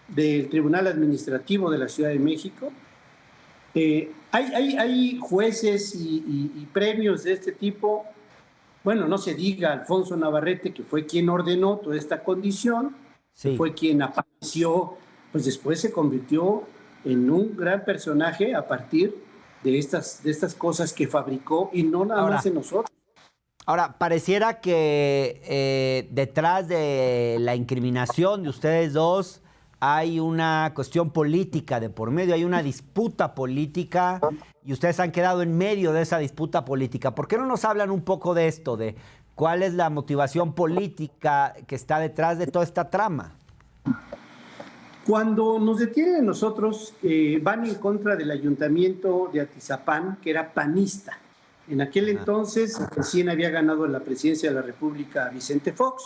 Del Tribunal Administrativo de la Ciudad de México. Hay jueces y premios de este tipo. Bueno, no se diga Alfonso Navarrete, que fue quien ordenó toda esta condición, Sí. que fue quien apareció, pues después se convirtió en un gran personaje a partir de estas cosas que fabricó, y no nada más en nosotros. Ahora, pareciera que detrás de la incriminación de ustedes dos hay una cuestión política de por medio, hay una disputa política y ustedes han quedado en medio de esa disputa política. ¿Por qué no nos hablan un poco de esto, de cuál es la motivación política que está detrás de toda esta trama? Cuando nos detienen a nosotros, van en contra del ayuntamiento de Atizapán, que era panista. En aquel entonces recién había ganado la presidencia de la República Vicente Fox,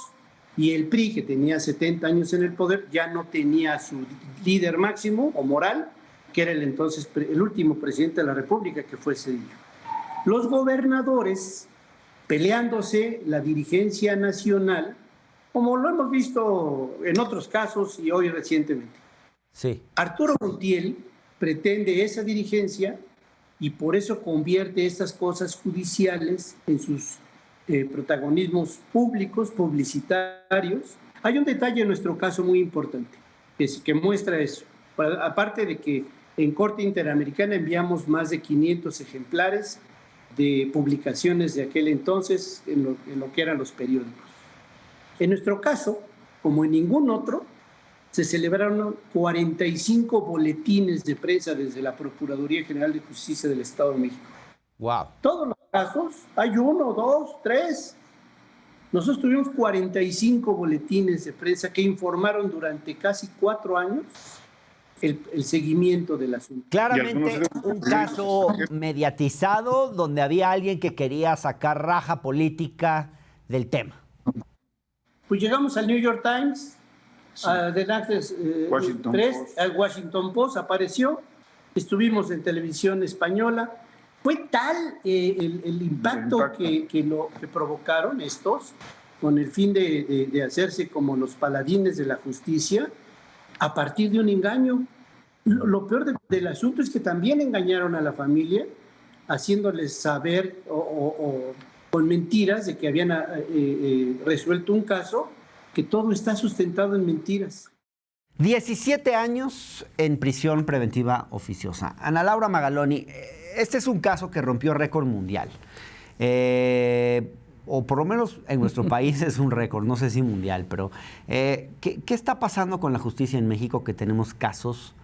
y el PRI, que tenía 70 años en el poder, ya no tenía su líder máximo o moral, que era el último presidente de la República, que fue Zedillo. Los gobernadores, peleándose la dirigencia nacional, como lo hemos visto en otros casos y hoy recientemente. Sí. Arturo Montiel pretende esa dirigencia y por eso convierte estas cosas judiciales en sus protagonismos públicos, publicitarios. Hay un detalle en nuestro caso muy importante que muestra eso. Aparte de que en Corte Interamericana enviamos más de 500 ejemplares de publicaciones de aquel entonces en lo que eran los periódicos. En nuestro caso, como en ningún otro, se celebraron 45 boletines de prensa desde la Procuraduría General de Justicia del Estado de México. Wow. Todos los casos, hay 1, 2, 3. Nosotros tuvimos 45 boletines de prensa que informaron durante casi 4 años el seguimiento del asunto. Claramente un caso mediatizado donde había alguien que quería sacar raja política del tema. Pues llegamos al New York Times, adelante al Washington Post, apareció, estuvimos en televisión española. Fue tal el impacto que provocaron estos, con el fin de hacerse como los paladines de la justicia, a partir de un engaño. Lo peor del asunto es que también engañaron a la familia, haciéndoles saber o con mentiras de que habían resuelto un caso, que todo está sustentado en mentiras. 17 años en prisión preventiva oficiosa. Ana Laura Magaloni, este es un caso que rompió récord mundial. O por lo menos en nuestro país es un récord, no sé si mundial, pero ¿qué está pasando con la justicia en México que tenemos casos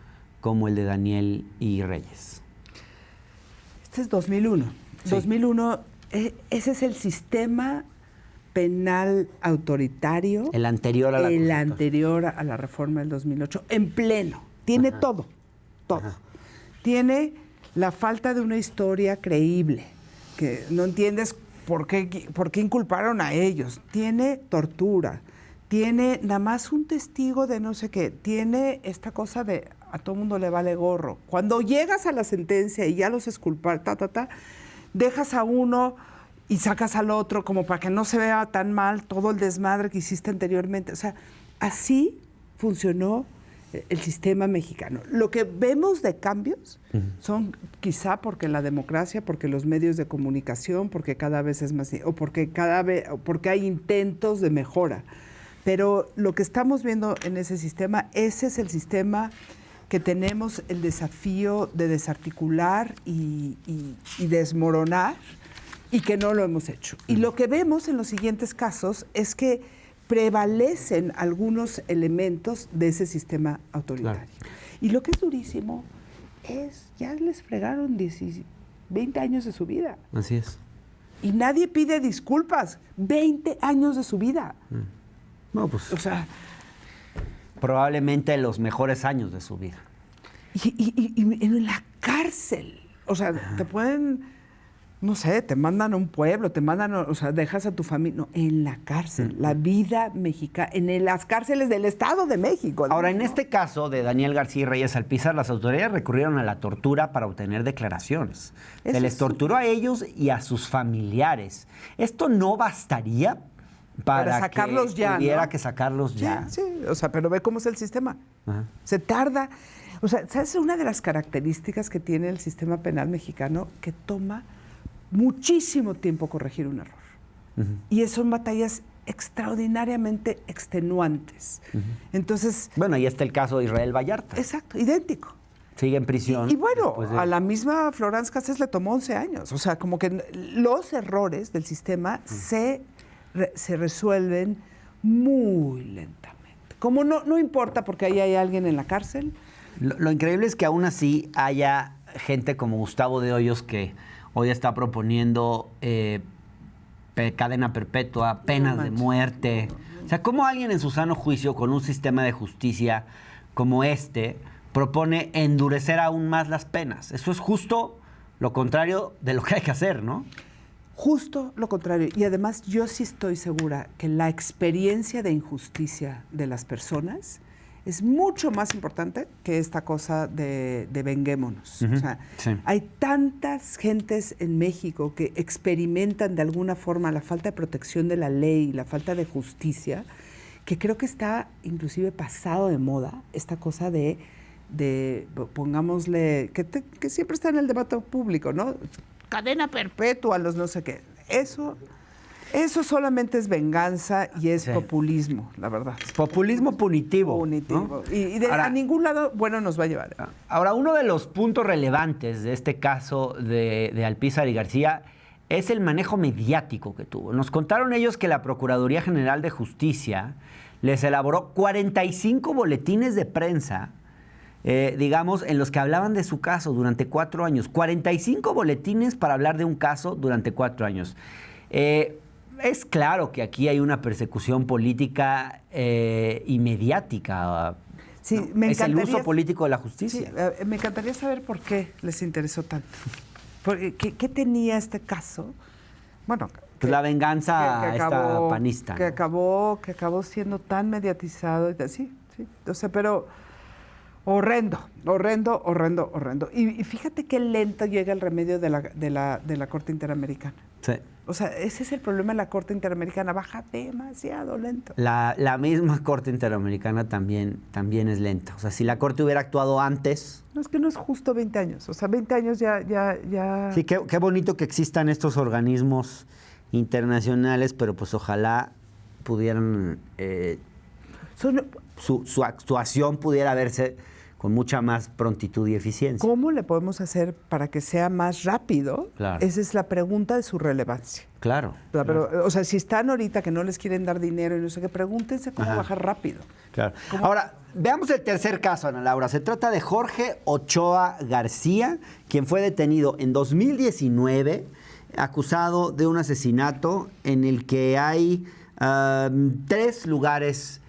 como el de Daniel y Reyes? Este es 2001. Sí. 2001 Ese es el sistema penal autoritario. El anterior a la El Constitución. anterior a la reforma del 2008, en pleno. Tiene todo. Tiene la falta de una historia creíble, que no entiendes por qué inculparon a ellos. Tiene tortura. Tiene nada más un testigo de no sé qué. Tiene esta cosa de a todo mundo le vale gorro. Cuando llegas a la sentencia y ya los exculpar, dejas a uno y sacas al otro como para que no se vea tan mal todo el desmadre que hiciste anteriormente. O sea, así funcionó el sistema mexicano. Lo que vemos de cambios son quizá porque la democracia, porque los medios de comunicación, porque cada vez es más, o porque hay intentos de mejora. Pero lo que estamos viendo en ese sistema, ese es el sistema que tenemos el desafío de desarticular y desmoronar, y que no lo hemos hecho. Y lo que vemos en los siguientes casos es que prevalecen algunos elementos de ese sistema autoritario. Claro. Y lo que es durísimo es, ya les fregaron 20 años de su vida. Así es. Y nadie pide disculpas. 20 años de su vida. No, pues... O sea... Probablemente los mejores años de su vida. Y en la cárcel. O sea, te pueden... No sé, te mandan a un pueblo, o sea, dejas a tu familia. No, en la cárcel, la vida mexicana, en las cárceles del Estado de México. Ahora, en este caso de Daniel García y Reyes Alpizar, las autoridades recurrieron a la tortura para obtener declaraciones. Se les torturó a ellos y a sus familiares. ¿Esto no bastaría para sacarlos que ya, hubiera ¿no? que sacarlos ya? Sí, o sea, pero ve cómo es el sistema. Ajá. Se tarda. O sea, ¿sabes? Una de las características que tiene el sistema penal mexicano que toma muchísimo tiempo corregir un error. Y son batallas extraordinariamente extenuantes. Entonces... Bueno, ahí está el caso de Israel Vallarta. Exacto, idéntico. Sigue en prisión. Y bueno, a la misma Florence Cassés le tomó 11 años. O sea, como que los errores del sistema se resuelven muy lentamente. Como no importa porque ahí hay alguien en la cárcel. Lo increíble es que aún así haya gente como Gustavo de Hoyos que hoy está proponiendo cadena perpetua, penas de muerte. O sea, ¿cómo alguien en su sano juicio, con un sistema de justicia como este, propone endurecer aún más las penas? Eso es justo lo contrario de lo que hay que hacer, ¿no? Justo lo contrario. Y además yo sí estoy segura que la experiencia de injusticia de las personas es mucho más importante que esta cosa de venguémonos. O sea, hay tantas gentes en México que experimentan de alguna forma la falta de protección de la ley, la falta de justicia, que creo que está inclusive pasado de moda esta cosa de pongámosle, que siempre está en el debate público, ¿no? Cadena perpetua, los no sé qué. Eso solamente es venganza y es populismo, la verdad. Populismo punitivo. ¿no? Y ahora, a ningún lado bueno nos va a llevar. Ahora, uno de los puntos relevantes de este caso de Alpizar y García es el manejo mediático que tuvo. Nos contaron ellos que la Procuraduría General de Justicia les elaboró 45 boletines de prensa, digamos, en los que hablaban de su caso durante 4 años. 45 boletines para hablar de un caso durante 4 años. Es claro que aquí hay una persecución política y mediática. Sí, ¿no? Es el uso político de la justicia. Sí, me encantaría saber por qué les interesó tanto. ¿Qué tenía este caso? Bueno, pues la venganza esta panista. Que acabó siendo tan mediatizado. Sí. O sea, pero horrendo. Y fíjate qué lento llega el remedio de la Corte Interamericana. Sí. O sea, ese es el problema de la Corte Interamericana, baja demasiado lento. La misma Corte Interamericana también es lenta. O sea, si la Corte hubiera actuado antes... No, es que no es justo 20 años. O sea, 20 años ya... Sí, qué bonito que existan estos organismos internacionales, pero pues ojalá pudieran... su actuación pudiera verse con mucha más prontitud y eficiencia. ¿Cómo le podemos hacer para que sea más rápido? Claro. Esa es la pregunta de su relevancia. Claro. Pero, o sea, si están ahorita que no les quieren dar dinero y no sé qué, pregúntense cómo bajar rápido. Claro. Ahora, veamos el tercer caso, Ana Laura. Se trata de Jorge Ochoa García, quien fue detenido en 2019 acusado de un asesinato en el que hay 3 lugares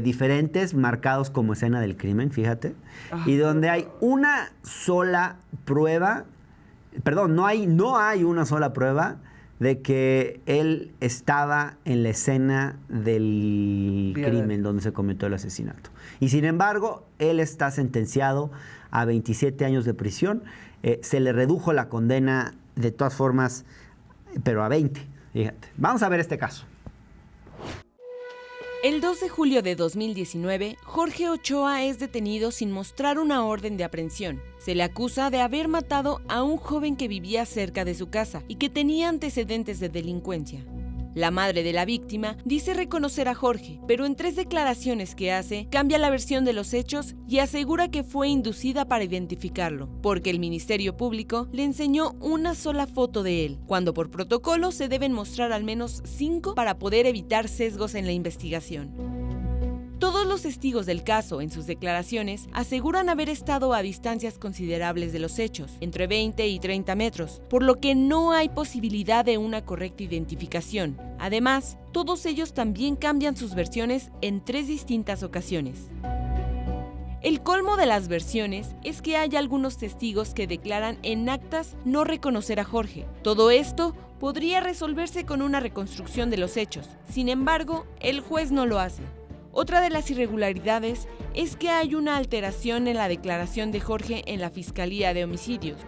diferentes marcados como escena del crimen, fíjate, y donde hay una sola prueba, perdón, no hay una sola prueba de que él estaba en la escena del crimen donde se cometió el asesinato. Y sin embargo, él está sentenciado a 27 años de prisión. Se le redujo la condena de todas formas, pero a 20, fíjate. Vamos a ver este caso. El 2 de julio de 2019, Jorge Ochoa es detenido sin mostrar una orden de aprehensión. Se le acusa de haber matado a un joven que vivía cerca de su casa y que tenía antecedentes de delincuencia. La madre de la víctima dice reconocer a Jorge, pero en 3 declaraciones que hace, cambia la versión de los hechos y asegura que fue inducida para identificarlo, porque el Ministerio Público le enseñó una sola foto de él, cuando por protocolo se deben mostrar al menos 5 para poder evitar sesgos en la investigación. Todos los testigos del caso, en sus declaraciones, aseguran haber estado a distancias considerables de los hechos, entre 20 y 30 metros, por lo que no hay posibilidad de una correcta identificación. Además, todos ellos también cambian sus versiones en 3 distintas ocasiones. El colmo de las versiones es que hay algunos testigos que declaran en actas no reconocer a Jorge. Todo esto podría resolverse con una reconstrucción de los hechos. Sin embargo, el juez no lo hace. Otra de las irregularidades es que hay una alteración en la declaración de Jorge en la Fiscalía de Homicidios.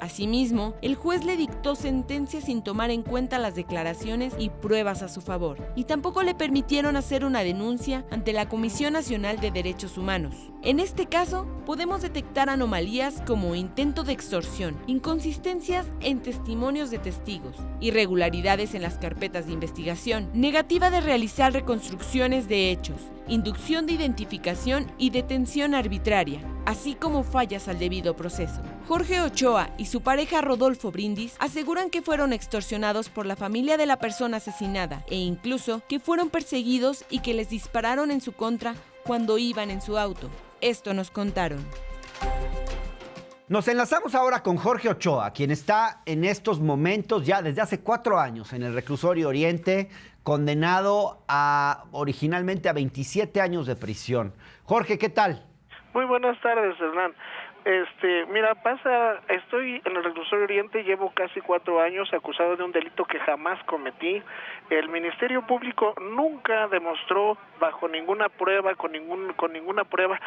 Asimismo, el juez le dictó sentencia sin tomar en cuenta las declaraciones y pruebas a su favor, y tampoco le permitieron hacer una denuncia ante la Comisión Nacional de Derechos Humanos. En este caso, podemos detectar anomalías como intento de extorsión, inconsistencias en testimonios de testigos, irregularidades en las carpetas de investigación, negativa de realizar reconstrucciones de hechos, inducción de identificación y detención arbitraria, así como fallas al debido proceso. Jorge Ochoa y su pareja Rodolfo Brindis aseguran que fueron extorsionados por la familia de la persona asesinada e incluso que fueron perseguidos y que les dispararon en su contra cuando iban en su auto. Esto nos contaron. Nos enlazamos ahora con Jorge Ochoa, quien está en estos momentos ya desde hace 4 años en el reclusorio Oriente, condenado originalmente a 27 años de prisión. Jorge, ¿qué tal? Muy buenas tardes, Hernán. Estoy en el reclusorio Oriente, llevo casi 4 años acusado de un delito que jamás cometí. El Ministerio Público nunca demostró bajo ninguna prueba, con ninguna prueba,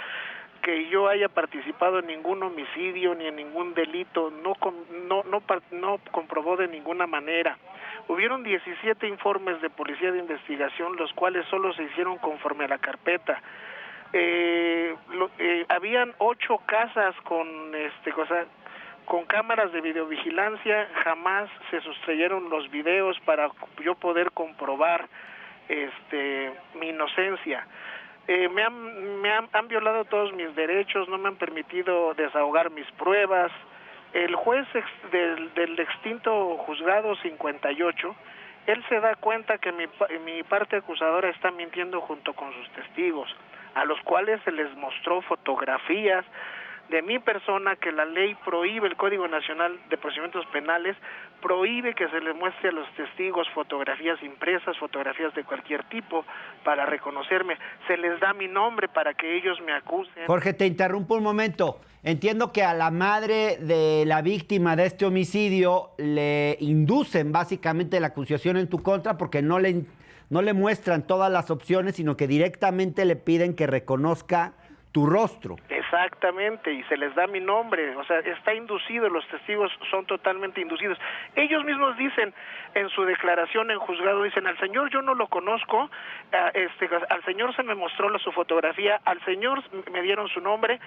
que yo haya participado en ningún homicidio ni en ningún delito. No comprobó de ninguna manera. Hubieron 17 informes de policía de investigación, los cuales solo se hicieron conforme a la carpeta. Habían 8 casas con cámaras de videovigilancia. Jamás se sustrayeron los videos para yo poder comprobar mi inocencia. Me han violado todos mis derechos, no me han permitido desahogar mis pruebas. El juez del extinto juzgado 58, él se da cuenta que mi parte acusadora está mintiendo junto con sus testigos, a los cuales se les mostró fotografías de mi persona que la ley prohíbe, el Código Nacional de Procedimientos Penales prohíbe que se les muestre a los testigos fotografías impresas, fotografías de cualquier tipo para reconocerme. Se les da mi nombre para que ellos me acusen. Jorge, te interrumpo un momento. Entiendo que a la madre de la víctima de este homicidio le inducen básicamente la acusación en tu contra porque no le muestran todas las opciones, sino que directamente le piden que reconozca tu rostro. Exactamente, y se les da mi nombre, o sea, está inducido, los testigos son totalmente inducidos. Ellos mismos dicen en su declaración en juzgado, dicen, al señor yo no lo conozco, al señor se me mostró su fotografía, al señor me dieron su nombre,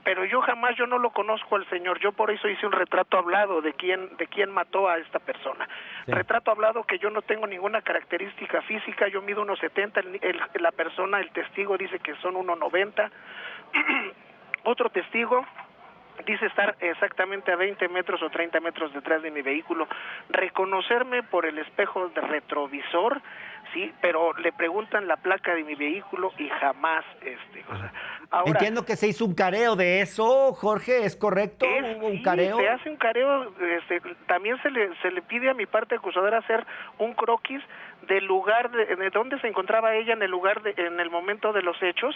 pero yo no lo conozco al señor, yo por eso hice un retrato hablado de quién mató a esta persona. Sí. Retrato hablado que yo no tengo ninguna característica física, yo mido 1.70, la persona, el testigo dice que son 1.90, otro testigo dice estar exactamente a 20 metros o 30 metros detrás de mi vehículo. Reconocerme por el espejo de retrovisor, sí, pero le preguntan la placa de mi vehículo y jamás, o sea, ahora, entiendo que se hizo un careo de eso, Jorge, ¿es correcto? ¿Hubo un sí, careo? se hace un careo, también se le pide a mi parte acusadora hacer un croquis del lugar de donde se encontraba ella en el momento de los hechos,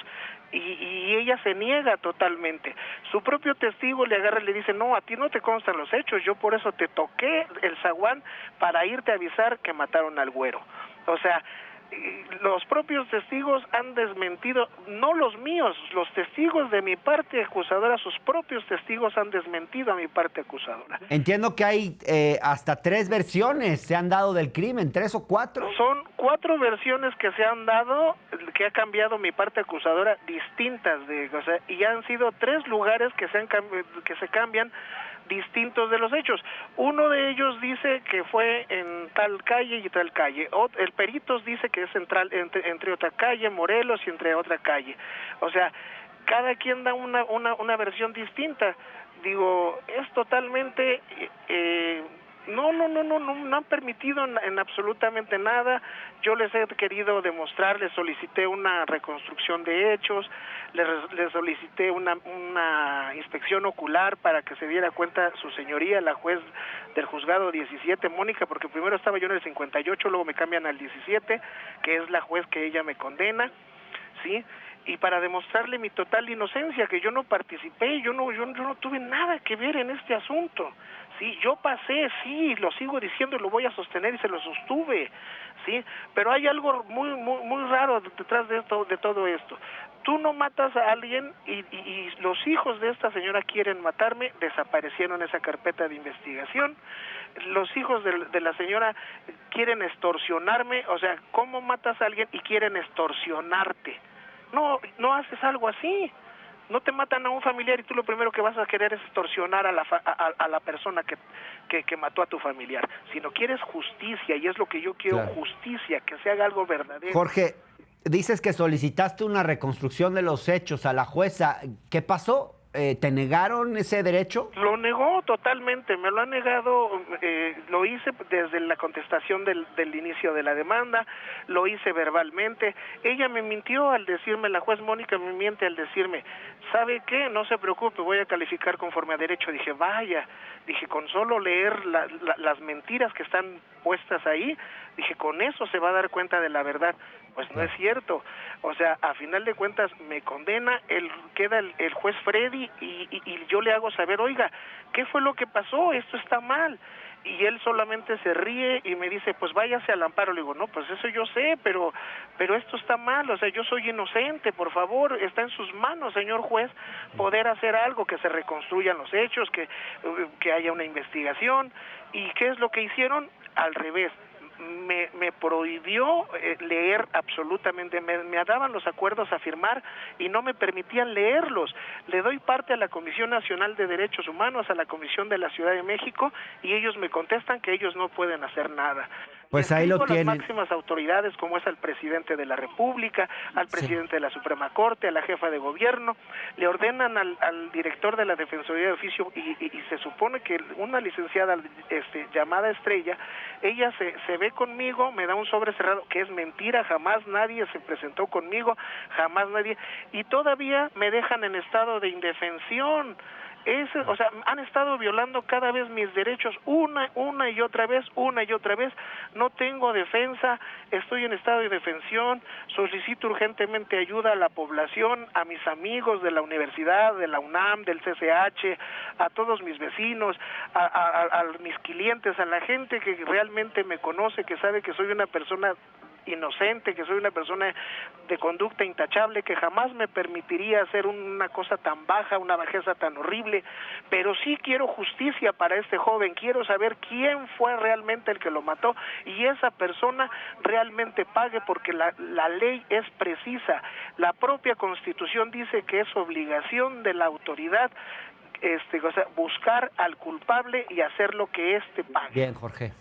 y ella se niega totalmente. Su propio testigo le agarra y le dice, no, a ti no te constan los hechos, yo por eso te toqué el zaguán para irte a avisar que mataron al güero. O sea, los propios testigos han desmentido, no los míos, los testigos de mi parte acusadora, sus propios testigos han desmentido a mi parte acusadora. Entiendo que hay hasta 3 versiones se han dado del crimen, 3 o 4. Son 4 versiones que se han dado, que ha cambiado mi parte acusadora, distintas, o sea, y han sido 3 lugares que se cambian distintos de los hechos. Uno de ellos dice que fue en tal calle y tal calle. El peritos dice que es entre otra calle, Morelos, y entre otra calle. O sea, cada quien da una versión distinta. Digo, es totalmente... No han permitido en absolutamente nada. Yo les he querido demostrar, les solicité una reconstrucción de hechos, les solicité una inspección ocular para que se diera cuenta su señoría, la juez del juzgado 17, Mónica, porque primero estaba yo en el 58, luego me cambian al 17, que es la juez que ella me condena, ¿sí? Y para demostrarle mi total inocencia, que yo no participé, yo no tuve nada que ver en este asunto. Sí, yo pasé, sí, lo sigo diciendo y lo voy a sostener y se lo sostuve, sí, pero hay algo muy raro detrás de todo esto. Tú no matas a alguien y los hijos de esta señora quieren matarme, desaparecieron esa carpeta de investigación. Los hijos de la señora quieren extorsionarme, o sea, ¿cómo matas a alguien y quieren extorsionarte? No haces algo así. No te matan a un familiar y tú lo primero que vas a querer es extorsionar a la persona que mató a tu familiar, sino quieres justicia, y es lo que yo quiero, claro. Justicia, que se haga algo verdadero. Jorge, dices que solicitaste una reconstrucción de los hechos a la jueza. ¿Qué pasó? ¿Te negaron ese derecho? Lo negó totalmente, me lo ha negado, lo hice desde la contestación del inicio de la demanda, lo hice verbalmente. Ella me mintió al decirme, la juez Mónica me miente al decirme, ¿sabe qué? No se preocupe, voy a calificar conforme a derecho. Dije, vaya, con solo leer las mentiras que están puestas ahí, dije, con eso se va a dar cuenta de la verdad. Pues no es cierto. O sea, a final de cuentas me condena, queda el juez Freddy y yo le hago saber, oiga, ¿qué fue lo que pasó? Esto está mal. Y él solamente se ríe y me dice, pues váyase al amparo. Le digo, no, pues eso yo sé, pero esto está mal, o sea, yo soy inocente, por favor, está en sus manos, señor juez, poder hacer algo, que se reconstruyan los hechos, que haya una investigación. ¿Y qué es lo que hicieron? Al revés. Me prohibió leer absolutamente, me daban los acuerdos a firmar y no me permitían leerlos. Le doy parte a la Comisión Nacional de Derechos Humanos, a la Comisión de la Ciudad de México, y ellos me contestan que ellos no pueden hacer nada. Pues ahí lo tienen. Las máximas autoridades, como es al presidente de la República, al presidente de la Suprema Corte, a la jefa de gobierno, le ordenan al director de la Defensoría de Oficio, y se supone que una licenciada llamada Estrella, ella se ve conmigo, me da un sobre cerrado, que es mentira, jamás nadie se presentó conmigo, jamás nadie, y todavía me dejan en estado de indefensión. O sea, han estado violando cada vez mis derechos una y otra vez, no tengo defensa, estoy en estado de indefensión, solicito urgentemente ayuda a la población, a mis amigos de la universidad, de la UNAM, del CCH, a todos mis vecinos, a mis clientes, a la gente que realmente me conoce, que sabe que soy una persona inocente, que soy una persona de conducta intachable, que jamás me permitiría hacer una cosa tan baja, una bajeza tan horrible, pero sí quiero justicia para este joven, quiero saber quién fue realmente el que lo mató y esa persona realmente pague, porque la ley es precisa, la propia Constitución dice que es obligación de la autoridad o sea, buscar al culpable y hacer lo que éste pague. Bien, Jorge.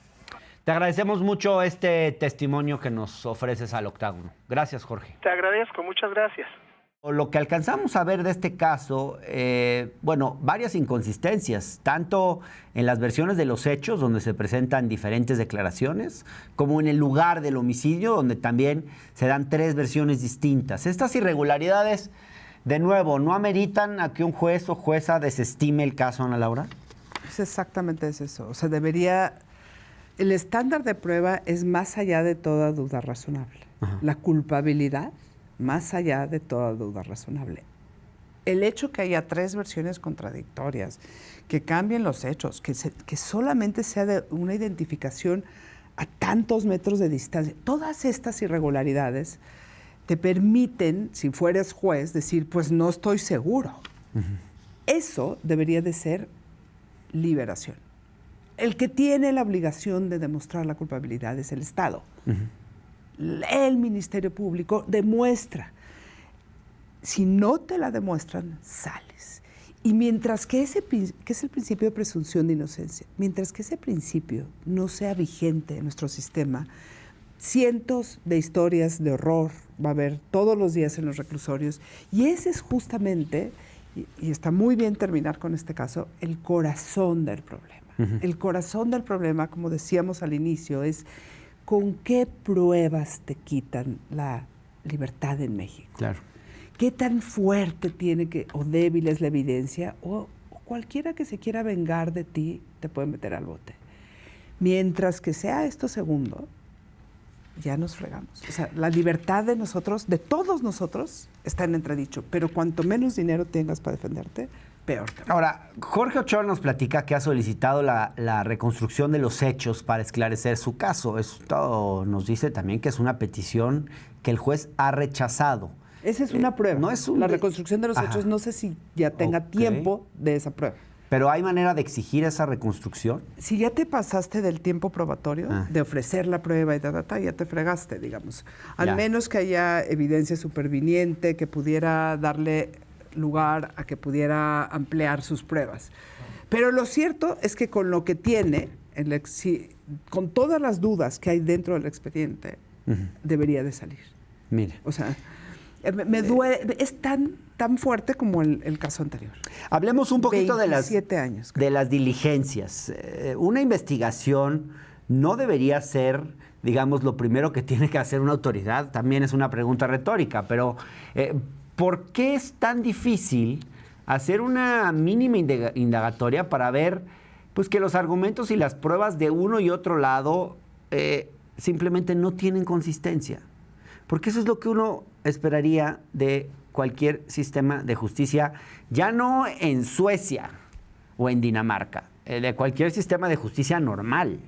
Te agradecemos mucho este testimonio que nos ofreces al Octágono. Gracias, Jorge. Te agradezco, muchas gracias. Lo que alcanzamos a ver de este caso, varias inconsistencias, tanto en las versiones de los hechos, donde se presentan diferentes declaraciones, como en el lugar del homicidio, donde también se dan 3 versiones distintas. Estas irregularidades, de nuevo, ¿no ameritan a que un juez o jueza desestime el caso, Ana Laura? Pues exactamente es eso. O sea, el estándar de prueba es más allá de toda duda razonable. Ajá. La culpabilidad, más allá de toda duda razonable. El hecho que haya 3 versiones contradictorias, que cambien los hechos, que solamente sea de una identificación a tantos metros de distancia, todas estas irregularidades te permiten, si fueras juez, decir, pues no estoy seguro. Uh-huh. Eso debería de ser liberación. El que tiene la obligación de demostrar la culpabilidad es el Estado. Uh-huh. El Ministerio Público demuestra. Si no te la demuestran, sales. Y mientras que es el principio de presunción de inocencia, mientras que ese principio no sea vigente en nuestro sistema, cientos de historias de horror va a haber todos los días en los reclusorios. Y ese es justamente, y está muy bien terminar con este caso, el corazón del problema. Uh-huh. El corazón del problema, como decíamos al inicio, es ¿con qué pruebas te quitan la libertad en México? Claro. ¿Qué tan fuerte o débil es la evidencia? O cualquiera que se quiera vengar de ti te puede meter al bote. Mientras que sea esto segundo, ya nos fregamos. O sea, la libertad de nosotros, de todos nosotros, está en entredicho. Pero cuanto menos dinero tengas para defenderte, peor. Ahora, Jorge Ochoa nos platica que ha solicitado la reconstrucción de los hechos para esclarecer su caso. Esto nos dice también que es una petición que el juez ha rechazado. Esa es una prueba. No es la reconstrucción de los hechos, no sé si ya tenga tiempo de esa prueba. ¿Pero hay manera de exigir esa reconstrucción? Si ya te pasaste del tiempo probatorio, de ofrecer la prueba y ya te fregaste, digamos. Al menos que haya evidencia superviniente que pudiera darle lugar a que pudiera ampliar sus pruebas. Pero lo cierto es que con lo que tiene, con todas las dudas que hay dentro del expediente, debería de salir. Mire. O sea, me duele, es tan fuerte como el caso anterior. Hablemos un poquito 27 años, de las diligencias. Una investigación no debería ser, digamos, lo primero que tiene que hacer una autoridad. También es una pregunta retórica, pero ¿por qué es tan difícil hacer una mínima indagatoria para ver pues, que los argumentos y las pruebas de uno y otro lado simplemente no tienen consistencia? Porque eso es lo que uno esperaría de cualquier sistema de justicia, ya no en Suecia o en Dinamarca, de cualquier sistema de justicia normal.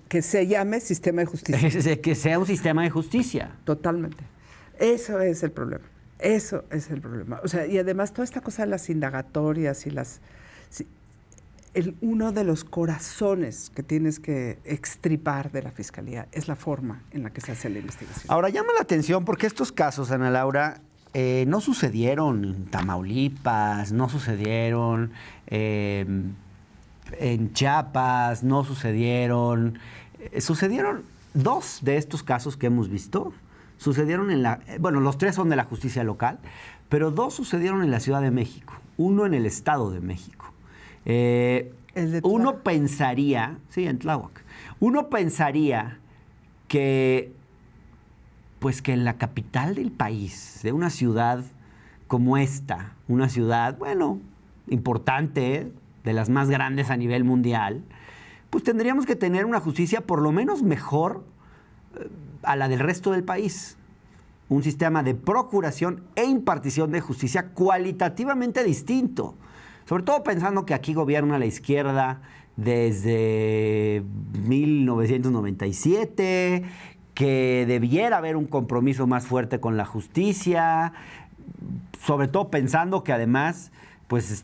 Que se llame sistema de justicia. Que sea un sistema de justicia. Totalmente. Eso es el problema. Eso es el problema. O sea, y además toda esta cosa de las indagatorias y uno de los corazones que tienes que extirpar de la Fiscalía es la forma en la que se hace la investigación. Ahora, llama la atención porque estos casos, Ana Laura, no sucedieron en Tamaulipas, no sucedieron en Chiapas, no sucedieron... sucedieron 2 de estos casos que hemos visto. Sucedieron los 3 son de la justicia local, pero 2 sucedieron en la Ciudad de México, 1 en el Estado de México. Uno pensaría, sí, en Tláhuac, uno pensaría que, pues que en la capital del país, de una ciudad como esta, una ciudad, importante, de las más grandes a nivel mundial, pues tendríamos que tener una justicia por lo menos mejor a la del resto del país. Un sistema de procuración e impartición de justicia cualitativamente distinto. Sobre todo pensando que aquí gobierna la izquierda desde 1997, que debiera haber un compromiso más fuerte con la justicia, sobre todo pensando que además, pues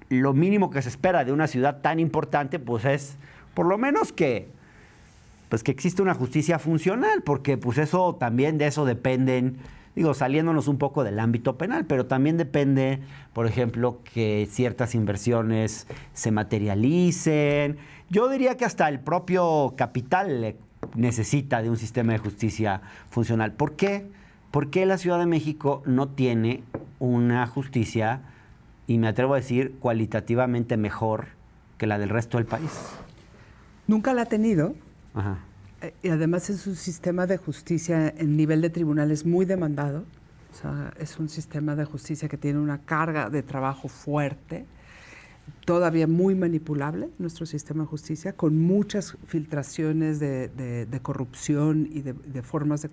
lo mínimo que se espera de una ciudad tan importante, pues es por lo menos que existe una justicia funcional, porque pues eso también de eso dependen, saliéndonos un poco del ámbito penal, pero también depende, por ejemplo, que ciertas inversiones se materialicen. Yo diría que hasta el propio capital necesita de un sistema de justicia funcional. ¿Por qué? ¿por qué la Ciudad de México no tiene una justicia, y me atrevo a decir, cualitativamente mejor que la del resto del país? Nunca la ha tenido. Ajá. Y además es un sistema de justicia en nivel de tribunales muy demandado. O sea, es un sistema de justicia que tiene una carga de trabajo fuerte, todavía muy manipulable, nuestro sistema de justicia, con muchas filtraciones de corrupción y de formas de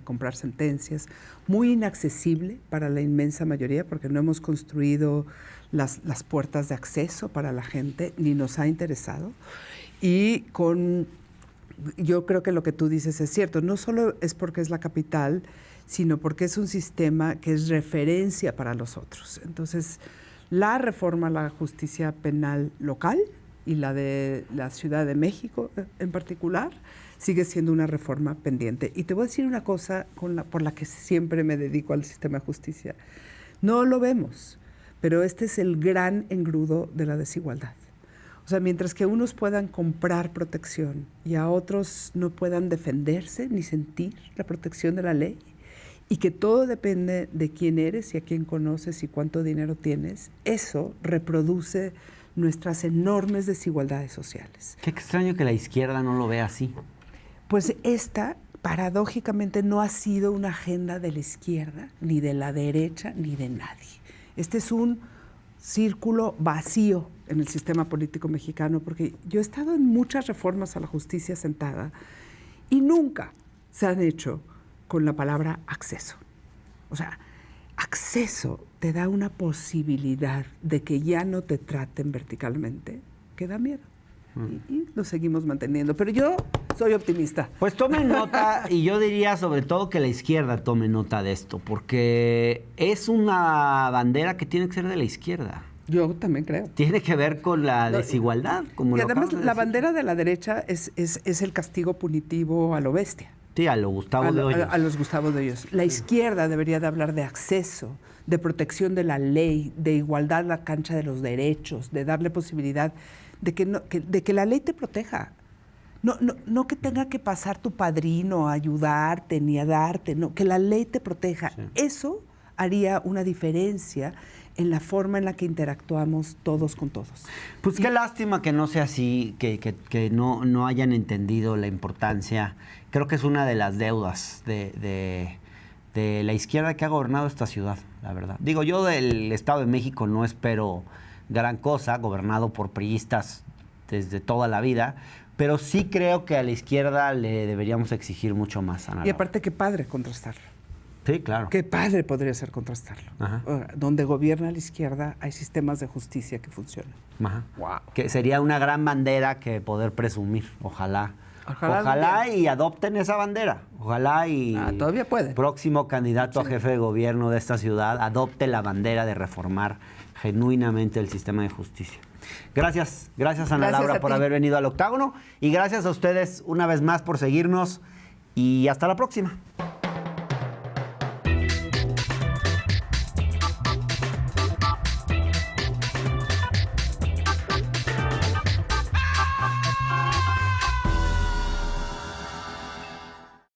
comprar sentencias, muy inaccesible para la inmensa mayoría, porque no hemos construido las puertas de acceso para la gente, ni nos ha interesado. Y yo creo que lo que tú dices es cierto, no solo es porque es la capital, sino porque es un sistema que es referencia para los otros. Entonces, la reforma a la justicia penal local y la de la Ciudad de México en particular sigue siendo una reforma pendiente. Y te voy a decir una cosa por la que siempre me dedico al sistema de justicia. No lo vemos, pero este es el gran engrudo de la desigualdad. O sea, mientras que unos puedan comprar protección y a otros no puedan defenderse ni sentir la protección de la ley, y que todo depende de quién eres y a quién conoces y cuánto dinero tienes, eso reproduce nuestras enormes desigualdades sociales. Qué extraño que la izquierda no lo vea así. Pues esta, paradójicamente, no ha sido una agenda de la izquierda, ni de la derecha, ni de nadie. Este es un círculo vacío en el sistema político mexicano, porque yo he estado en muchas reformas a la justicia sentada y nunca se han hecho con la palabra acceso. O sea, acceso te da una posibilidad de que ya no te traten verticalmente, que da miedo. Y lo seguimos manteniendo. Pero yo soy optimista. Pues tomen nota, y yo diría sobre todo que la izquierda tome nota de esto, porque es una bandera que tiene que ser de la izquierda. Yo también creo. Tiene que ver con la desigualdad, como y lo además acabas de la decir. bandera de la derecha es el castigo punitivo a lo bestia. Sí, a lo Gustavo de Hoyos. A los Gustavo de Hoyos. La izquierda debería de hablar de acceso, de protección de la ley, de igualdad en la cancha de los derechos, de darle posibilidad de que la ley te proteja. No que tenga que pasar tu padrino a ayudarte ni a darte, no, que la ley te proteja. Sí. Eso haría una diferencia en la forma en la que interactuamos todos con todos. Pues qué lástima que no sea así, que no hayan entendido la importancia. Creo que es una de las deudas de la izquierda que ha gobernado esta ciudad, la verdad. Digo, yo del Estado de México no espero gran cosa, gobernado por priistas desde toda la vida, pero sí creo que a la izquierda le deberíamos exigir mucho más. Y aparte, qué padre contrastarlo. Sí, claro. Qué padre podría ser contrastarlo. Ajá. Donde gobierna la izquierda hay sistemas de justicia que funcionan. Ajá. Wow. Que sería una gran bandera que poder presumir. Ojalá y adopten esa bandera. Ojalá y todavía pueden. Próximo candidato a jefe de gobierno de esta ciudad adopte la bandera de reformar genuinamente el sistema de justicia. Gracias Ana Laura por haber venido al Octágono, y gracias a ustedes una vez más por seguirnos, y hasta la próxima.